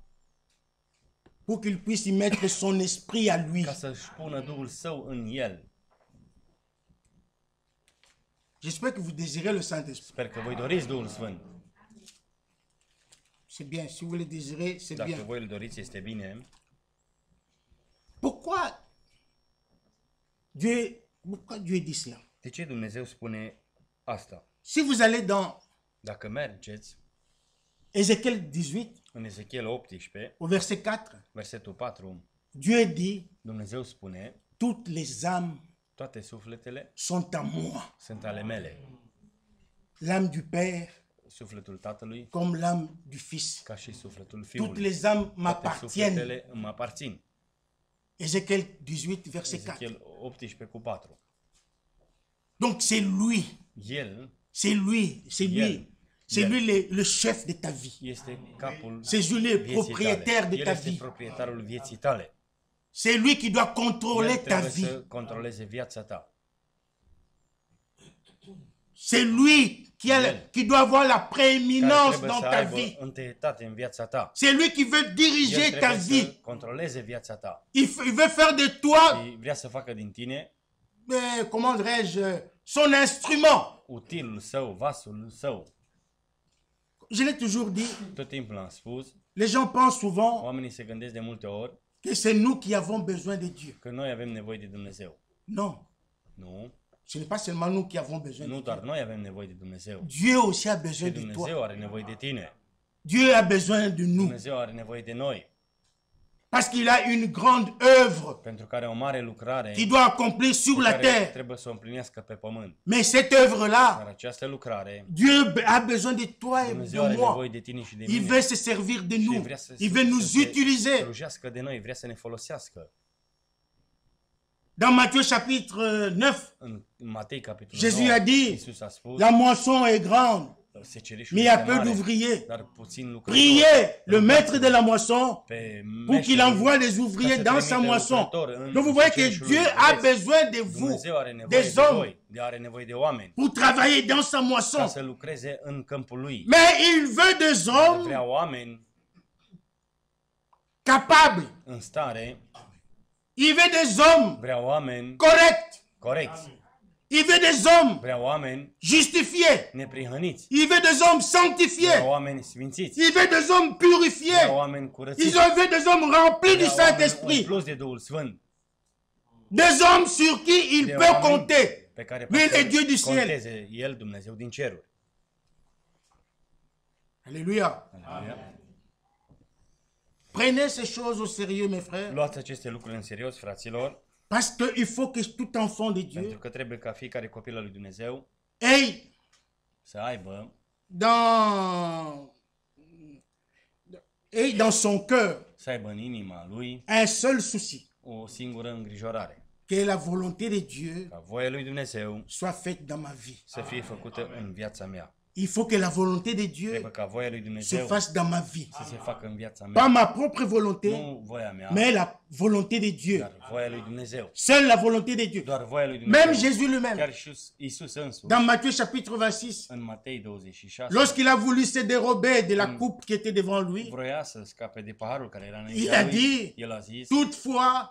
pour qu'il puisse y mettre son esprit à lui. ca să-și pună Duhul Său în el. J'espère que vous désirez le Saint-Esprit. Sper că voi doriți Duhul Sfânt. C'est bien, si vous le désirez, c'est Dacă bien. voi îl doriți, este bine. Pourquoi Dieu dit cela? De ce Dumnezeu spune asta? Si vous allez dans Dacă mergeți Ézéchiel 18, în Ezechiel 18, au verset 4, versetul 4, Dieu dit, Dumnezeu spune, toutes les âmes Toate sufletele sont à moi. sunt ale mele. L'âme du Père Sufletul Tatălui comme l'âme du Fils. ca și sufletul Toutes Fiului. les âmes Toate m'appartiennent. sufletele îmi aparțin. Ézéchiel 18, verset 4. Ezechiel 18 cu 4. Donc c'est lui, El c'est lui, c'est lui, El. c'est El. lui le chef de ta vie. este capul C'est lui le vieții propriétaire tale. de El ta este vie. proprietarul vieții tale. C'est lui qui doit contrôler El ta trebuie vie. să controleze viața ta. C'est lui qui doit avoir la Care prééminence trebuie dans să ta aibă vie. întâietate în viața ta. C'est lui qui veut El diriger ta trebuie vie. să controleze viața ta. Il veut faire de toi, Și vrea să facă din tine comment dirais-je, son instrument. utilul său, vasul său. Je l'ai toujours dit, Tot timpul am spus, les gens pensent souvent oamenii se gândesc de multe ori que c'est nous qui avons besoin de Dieu. că noi avem nevoie de Dumnezeu. Non, Nu, ce n'est pas seulement nous qui avons besoin de nu Dieu. doar noi avem nevoie de Dumnezeu. Dieu aussi a Și besoin de toi. Dumnezeu are nevoie de tine. Dieu a besoin de nous. Dumnezeu are nevoie de noi. Parce qu'il a une grande œuvre Pentru că are o mare lucrare qu'il doit accomplir sur pe la care terre. trebuie să o împlinească pe pământ. Mais cette Dar œuvre-là, această lucrare, Dieu a besoin de toi et de Dumnezeu are moi. nevoie de tine și de Il mine. veut se servir de Și nous. vrea să Il veut nous se utiliser. slujească de noi, vrea să ne folosească. Dans Matthieu chapitre 9, În Matei, capitolul Jésus 9, a dit, Iisus a spus, la moisson est grande, secerișul mais il y a este peu mare, d'ouvriers. dar puțin lucrători. Priez le maître de la moisson Pe pour qu'il meșterul envoie des ca ouvriers să dans sa trimite moisson. lucrători în Donc vous voyez que secerișul Dieu lui. a Vedeți, besoin de vous, Dumnezeu are nevoie des de hommes, voi, are nevoie de oameni, pour travailler dans sa ca moisson. să lucreze în câmpul lui. Mais il veut des hommes Vrea oameni capables. în stare, Il veut des hommes vrea oameni corrects. corecți, Il veut des hommes vrea oameni justifiés. neprihăniți, Il veut des hommes vrea sanctifiés. oameni sfințiți, Il veut des hommes vrea purifiés. oameni Il curățiți, veut des hommes remplis du vrea oameni Saint-Esprit. umpluți de Duhul Sfânt, Des hommes sur qui il de peut oameni compter. pe care Lui, poate le Dieu du să ciel. conteze El, Dumnezeu din ceruri. Alléluia. Aleluia. Prenez ces choses au sérieux, mes frères. Luați aceste lucruri în serios, fraților, Parce qu'il faut que tout enfant de Dieu pentru că trebuie ca fiecare copil al lui Dumnezeu ait să aibă dans son cœur să aibă în inima lui un seul souci, o singură îngrijorare. que la volonté de Dieu Ca voia lui Dumnezeu soit faite dans ma vie. să fie făcută în viața mea. Il faut que la volonté de Dieu Trebuie ca voia lui se Dumnezeu fasse dans ma vie. să se facă în viața Pas mea. ma propre volonté, Nu voia mea, mais la volonté de Dieu. dar voia lui Dumnezeu. Seule la volonté de Dieu. Doar voia lui Même Dumnezeu. Jésus lui-même, Chiar și Iisus însuși, dans Matthieu chapitre 26, în Matei 26, lorsqu'il a voulu se dérober de la coupe qui était devant lui, vroia să scape de paharul care era Il înaintea a lui. dit, El a zis, toutefois,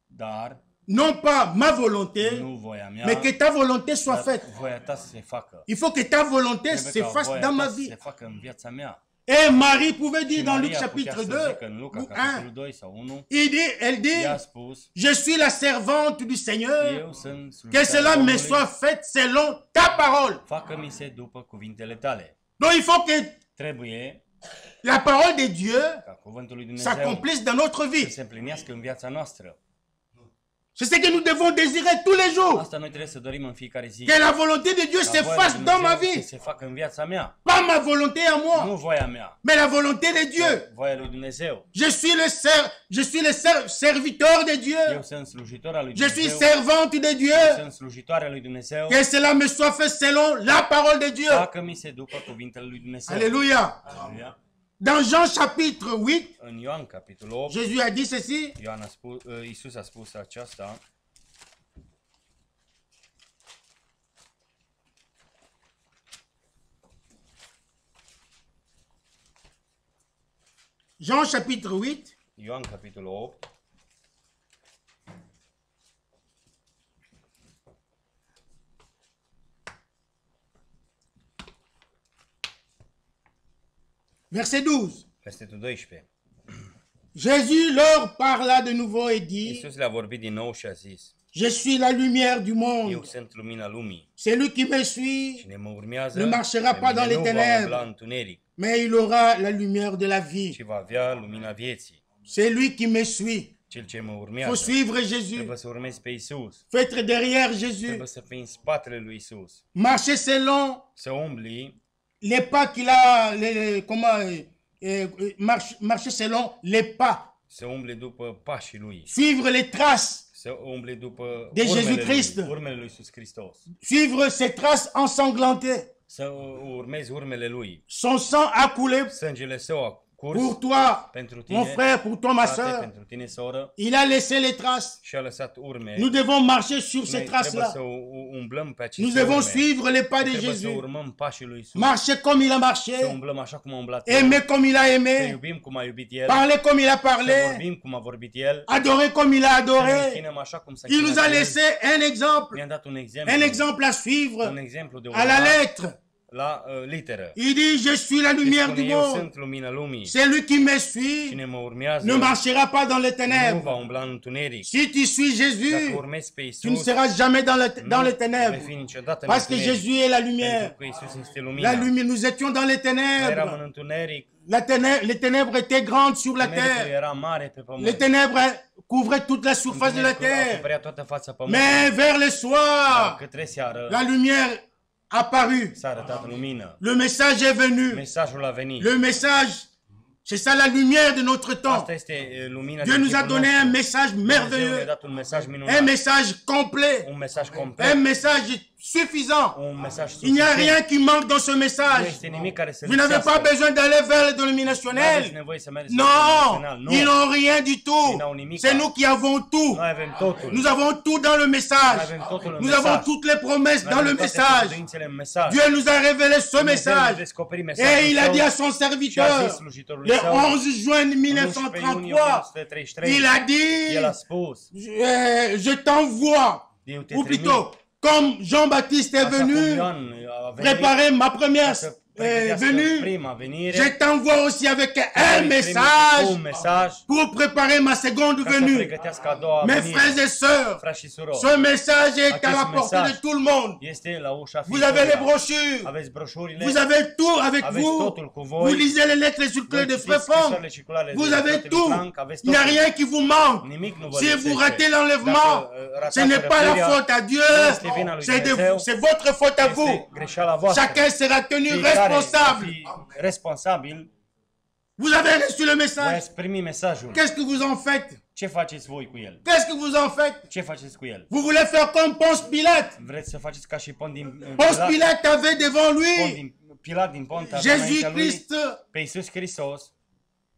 dar non pas ma volonté, nu voia mea, mais que ta volonté soit dar faite. voia ta să se facă. Il faut que ta volonté Trebuie se ca fasse voia dans ta ma să vie. se facă în viața mea. Et Marie pouvait dire Și dans Luc Maria putea chapitre să 2 zică în Luca, ou capitolul 1, 2 sau 1, elle i-a dit, spus, je suis la servante du Seigneur, eu sunt que slujitoarea cela me Domnului, soit fait selon ta parole. facă-mi se după cuvintele tale. Donc il faut que Trebuie la parole de Dieu ca cuvântul lui Dumnezeu s'accomplisse dans notre să vie. se împlinească în viața noastră. C'est ce que nous devons désirer tous les jours. Asta noi trebuie să dorim în fiecare zi. Que la volonté de Dieu Ca se voia lui fasse dans ma Dumnezeu vie. să se facă în viața mea. Pas ma volonté à moi, Nu voia mea, mais la volonté de Dieu. voia lui Dumnezeu. Je suis le serviteur de Eu Dieu. sunt slujitor al lui Je suis Dumnezeu. servante de Eu Dieu. sunt slujitoarea lui Dumnezeu. Que cela me soit fait selon la parole de Dieu. Facă-mi se după cuvintele lui Dumnezeu. Alléluia. Aleluia. Dans Jean chapitre 8, În Ioan, capitolul 8, Jésus a dit ceci. Iisus a spus aceasta. Jean chapitre 8, Ioan, capitolul 8, verset 12. versetul 12. Jésus leur parla de nouveau et dit, Iisus le-a vorbit din nou și a zis, je suis la lumière du monde. eu sunt lumina lumii. Celui qui me suit, Cine mă urmează, Ne marchera pe pas mine dans les nu va ténèbres. umbla în întuneric, mais il aura la lumière de la vie. ci va avea lumina vieții. Celui qui me suit, cel ce mă Il faut urmează. suivre Jésus. Trebuie să urmezi pe Isus. Il faut être derrière Jésus. Trebuie să fii în spatele lui Isus. Marcher selon Să umbli les pas qu'il a, marcher selon les pas. să umbli după pașii lui. Suivre les traces. Să umbli după De Jésus-Christ. urmele lui Isus Hristos. Suivre ses traces ensanglantées. Să urmezi urmele lui. Son sang a coulé Sângele său a curs pour toi, pentru mon tine, frère, pour toi, ma frate, soeur. pentru tine, soră, Il a laissé les traces. și a lăsat urme. Nous devons marcher sur Noi ces trebuie traces-là. să umblăm pe aceste Nous devons urme. suivre les pas de Trebuie să Jésus. urmăm pașii lui Isus. Marcher comme il a Să marché. umblăm așa cum a umblat El. Aimer comme il a Să aimé. iubim cum a iubit El. Parler comme il a Să parlé. vorbim cum a vorbit El. Adorer comme il a Să ne adoré. închinăm așa cum s-a Il nous a închinat El. laissé un exemple. Ne-a dat un exemplu. Un exemple à Un suivre exemplu de à la urmat lettre. la literă. Il dit, je suis la Și lumière spune, du eu monde. sunt lumina lumii. Celui qui me suit Cine mă urmează ne marchera pas dans les nu ténèbres. va umbla în întuneric. Si tu suis Dacă Jésus, urmezi pe tu ne Isus, seras jamais dans les nu vei ténèbres. fi niciodată în Parce que întuneric. Jésus est la Pentru lumière. că Isus este La lumina. lumière, nous étions dans les Noi eram în ténèbres. întuneric. Les ténèbres étaient grandes sur la Întunericul terre. era mare pe Les pământ. ténèbres couvraient toute la surface de la Întunericul terre. acoperea toată fața Mais pământului. vers le Dar soir, către seară la lumière apparut. s-a arătat lumină. Le message est venu. Mesajul a venit. Le message, c'est ça la lumière de notre temps. Asta este lumina Dieu din nous a timpul donné un nostru. message Dumnezeu ne-a merveilleux, dat un mesaj un minunat. message complet, Un mesaj un complet. message suffisant. Un mesaj Il n'y a suficient. rien qui manque dans ce Nu message. este nimic care să Vous n'avez lipsească. pas besoin d'aller vers le Nu aveți dénominationnel. nevoie să mergeți la Non, național. Nu. ils n'ont rien du tout. Ils n'ont nimic. C'est nous qui avons tout. Noi avem totul. Nous avons tout dans le message. Noi avem totul în Nous mesaj. avons toutes les promesses Noi dans avem le toate message. făgăduințele în mesaj. Dieu nous a révélé ce Dumnezeu ne-a message. descoperit mesajul Et il a său dit à son și a serviteur, zis slujitorului le său, 11 juin 11 iunie 1933, 1933, il a dit, el a spus, je t'envoie, eu te ou trimit, plutôt, comme Jean-Baptiste est așa cum venu Ioan a venit, préparer ma première ca să pregătească venue, prima venire, je t'envoie aussi avec el un trimite message un mesaj pour préparer ma seconde ca să venue. pregătească a doua Mes venire. frères et sœurs, Frați și surori, ce message est à Acest la portée mesaj de tout le monde. este la ușa Vous avez les fiecăruia. brochures, Aveți broșurile, vous avez tout avec aveți vous. totul cu voi, Vous lisez les lettres circulaires de citiți frère Franck. scrisorile circulare de Vous avez fratele tout. Frank, aveți Il n'y a totul. rien qui vous manque. Nimic nu vă Si lipsește. vous ratez l'enlèvement, Dacă, ratați ce n'est pas la răpirea, faute à Dieu, nu este vina lui Dumnezeu, c'est votre faute à vous. este greșeala voastră. Chacun sera tenu Fiecare responsable. va fi responsabil. Vous avez reçu le Voi message. ați primit mesajul. Qu'est-ce que vous en faites? Ce faceți voi cu el? Qu'est-ce que vous en faites? Ce faceți cu el? Vous voulez faire comme Ponce Pilate. Vreți să faceți ca și Pont din Ponce Pilate avait devant lui Pilat din Pont avea înaintea lui Jésus-Christ pe Iisus Hristos,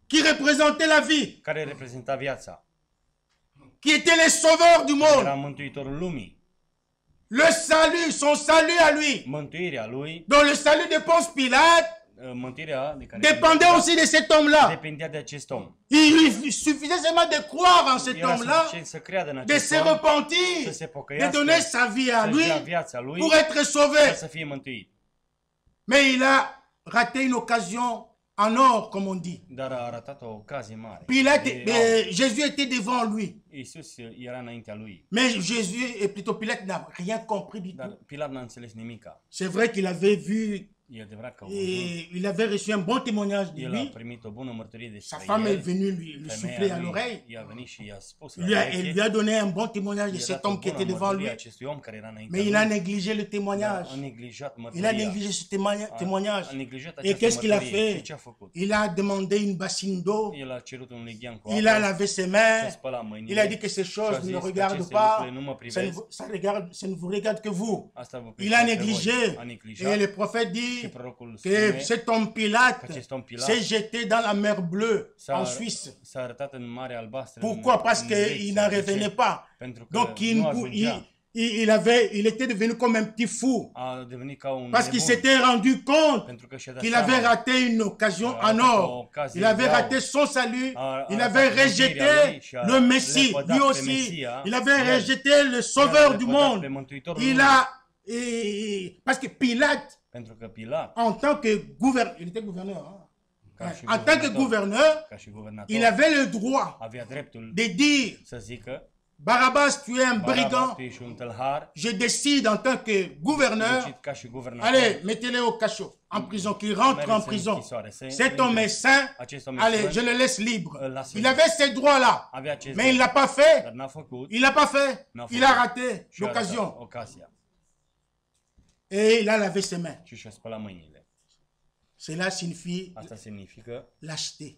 qui représentait la vie, care reprezenta viața. qui était le sauveur du Era monde. mântuitorul lumii. Le salut, son salut à lui. Mântuirea lui, Donc le salut de Ponce Pilate mântuirea de care dépendait aussi de cet homme-là. depindea de acest om. Il lui suffisait seulement de croire en cet Era homme-là, suficient să creadă în de acest se om, repentir, să se de pocăiască, donner sa vie à să-și lui dea viața lui pour être ca sauvé. să fie mântuit. Mais il a raté une occasion en or, comme on dit. Dar a ratat o ocazie mare. Pilate, De aur. Jésus était devant lui. Iisus era înaintea lui. Mais Jésus, et plutôt Pilate, n'a rien compris du Dar tout. Pilat n-a înțeles nimica. C'est vrai qu'il avait vu, E adevărat că a văzut. et il avait reçu un bon témoignage de El a lui. primit o bună mărturie Sa despre femme est el. venue lui souffler à Femeia l'oreille. lui i-a venit și i-a spus Elle lui a donné un bon témoignage de I-a cet dat o homme qui bună était devant lui. mărturie acestui om care era înaintea Mais il lui. a négligé le Dar témoignage. a neglijat Il a mărturia. négligé ce témoignage. A neglijat Et această qu'est-ce qu'il a mărturie. Și fait? ce a făcut? Il a demandé une bassine d'eau. El a cerut un lighean cu Il a apă, lavé ses și-a mains. spălat mâinile. Il a dit que ces și a choses zis ne că regardent aceste pas. lucruri nu mă privesc. Ça ne vous regarde que vous. Asta vă Il a privește pe voi. négligé. A Et neglijat. le prophète Și dit prorocul que spune cet homme Pilate Acest om Pilat s'est jeté dans la mer Bleue s-a- en Suisse. s-a arătat în Marea Albastră. Pourquoi? Parce în qu'il Elveția. n'en De ce? revenait pas. Pentru că Donc nu ajungea. il était devenu comme un petit fou. A devenit ca un Parce qu'il nebun. s'était rendu compte Pentru că și-a dat qu'il seama avait raté une occasion a en ratat o or. ocazie Il avait de aur. raté son salut. A Il ratat avait mântuirea rejeté lui și a le Messie, lepădat lui pe aussi. Mesia. Il avait El rejeté le sauveur du lepădat monde. pe Mântuitorul Il lumii. a... Parce que Pilate, Pentru că Pilat, en tant que gouverneur, il était gouverneur, hein? ca și En tant que guvernator, gouverneur, ca și guvernator, il avait le droit avea dreptul de dire să zică Barabbas, tu es un Baraba, brigand. tu ești un tâlhar, Je décide en tant que gouverneur, decid ca și guvernator, allez, mettez-le au cachot, en prison, qu'il rentre en mergeți în prison. închisoare, Cet homme est saint, acest om allez, este je le laisse libre. îl las Il liber. avait ces droits-là, Avea acest mais il ne drept, l'a pas fait. dar n-a făcut Il l'a pas fait. N'a Il făcut. a raté și a ratat l'occasion. ocazia Et il a lavé ses mains. și și-a spălat mâinile. Cela signifie Asta semnifică, lâcheté.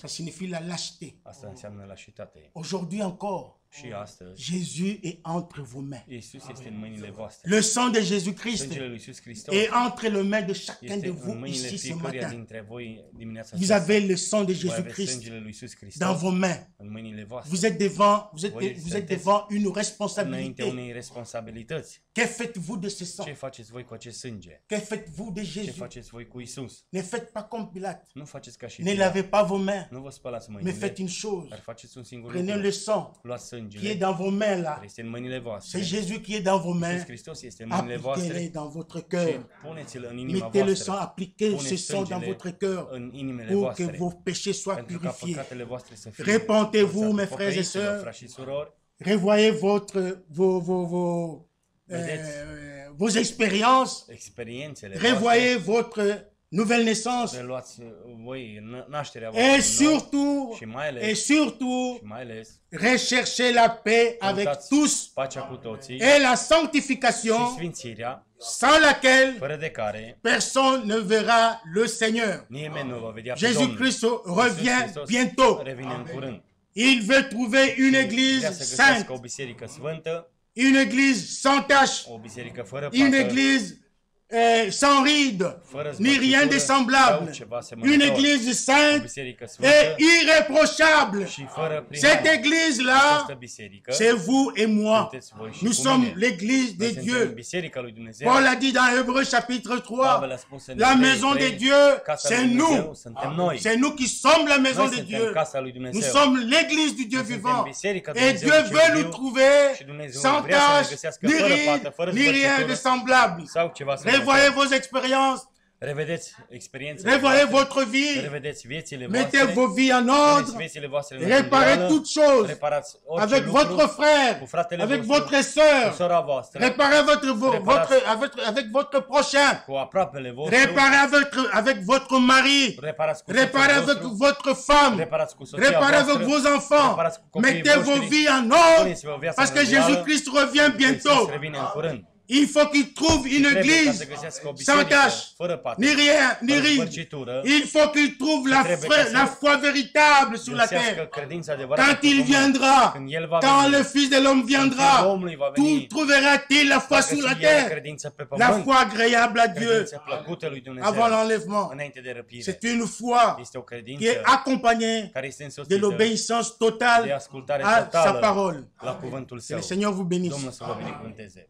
Ça signifie la lâcheté. asta înseamnă lașitate. Aujourd'hui encore, Și astăzi, Jésus est entre vos mains. Iisus este în mâinile voastre. Le sang de Jésus-Christ Sângele lui Iisus Hristos est entre les mains de chacun este de vous în mâinile ici ce fiecăruia matin. dintre voi dimineața Vous aceasta. avez le sang de Voi aveți Jésus-Christ sângele lui Iisus dans Hristos vos mains. în mâinile voastre. Vous êtes devant, vous Voyez, êtes sunteți devant une înainte responsabilité. unei responsabilități. Que faites-vous de ce sang? Ce faceți voi cu acest sânge? Que faites-vous de Ce Jésus? faceți voi cu Iisus? Ne faites pas comme Pilate. Nu faceți ca și Ne Pilat. lavez pas vos mains, Nu vă spălați mais mâinile, faites une chose. dar faceți un singur Prenez lucru. le sang Luați qui est sângele dans vos mains là. care este în mâinile voastre. C'est Jésus qui est dans vos mains. Iisus Hristos este în mâinile Appliquez-le voastre dans votre și cœur. puneți-l în inima Mettez le sang, voastră. appliquez ce Puneți sang dans sângele votre cœur în inimile pour que voastre. vos péchés soient Pentru ca purifiés. păcatele voastre să fie Repentez-vous, curățate. mes frères et Pocăiți-vă, sœurs. frați și surori, Revoyez vos expériences. experiențele Revoyez votre nouvelle naissance. reluați voi nașterea Et voastră din nou surtout, și mai ales, et surtout, și mai ales recherchez la paix avec căutați tous pacea cu toții et la și sanctification sfințirea, sans laquelle fără de care personne ne verra le Seigneur. nimeni nu va vedea pe Jésus Domnul. Christ Iisus revient Hristos bientôt. revine în curând. Il veut trouver une Vrea église să găsească sainte, o biserică sfântă, une église sans tache, o biserică fără une pată, église sans rides, fără ni rien de zbăcitură semblable, sau ceva une asemănător. église O sainte biserică et sfântă irréprochable. și fără Cette prihană. église-là, Această biserică, c'est vous et moi. sunteți voi și Nous cu sommes mine. l'église de Noi suntem Dieu. biserica lui Dumnezeu. Paul a dit dans Hébreux chapitre 3, Pavel a spus în la Evrei maison de 3, Dieu, casa c'est lui Dumnezeu nous. suntem noi. C'est nous qui sommes la maison Noi de suntem Dieu. casa lui Nous Dumnezeu. sommes l'église du Dieu Noi suntem vivant. biserica Et Dumnezeu Dieu cel veut viu nous trouver și Dumnezeu sans vrea să ne tâche, găsească ni fără ride, pată, fără ni rien de zbăcitură semblable. sau ceva Revoyez asemănător. vos expériences, Revedeți experiențele revoyez voastre, votre vie, revedeți viețile mettez voastre, vos vies en puneți ordre, viețile voastre în réparez rânduială, toutes choses reparați orice avec lucru, votre frère, cu fratele avec vostru, votre cu sœur, sora voastră, réparez Réparați. avec votre prochain, cu aproapele vostru, réparez avec votre mari, reparați cu réparez soțul avec vostru, votre femme, reparați cu soția réparez avec voastră, vos enfants, reparați cu copiii mettez vos voștri, vies en ordre, puneți-vă viața parce în que rânduială, Jésus-Christ revient Iisus bientôt. revine în curând. Il faut qu'il trouve une Trebuie ca église să găsească o sans biserică tache, fără pată, ni rien, ni fără ride. zbărcitură, Il faut qu'il trouve la foi véritable sur la găsească terre. credința adevărată Quand pe il Domnul. viendra, Când El va quand veni, le Fils de l'homme viendra, Fiul omului va veni, tout trouvera-t-il la foi va sur la găsi El terre, credință pe la pământ, foi agréable à Dieu credință plăcută lui Dumnezeu, avant l'enlèvement. înainte de răpire. C'est une foi Este o qui credință est accompagnée care este de însoțită l'obéissance de totale ascultare à sa totală parole. la cuvântul Que Său. le Seigneur vous bénisse. Domnul să vă binecuvânteze.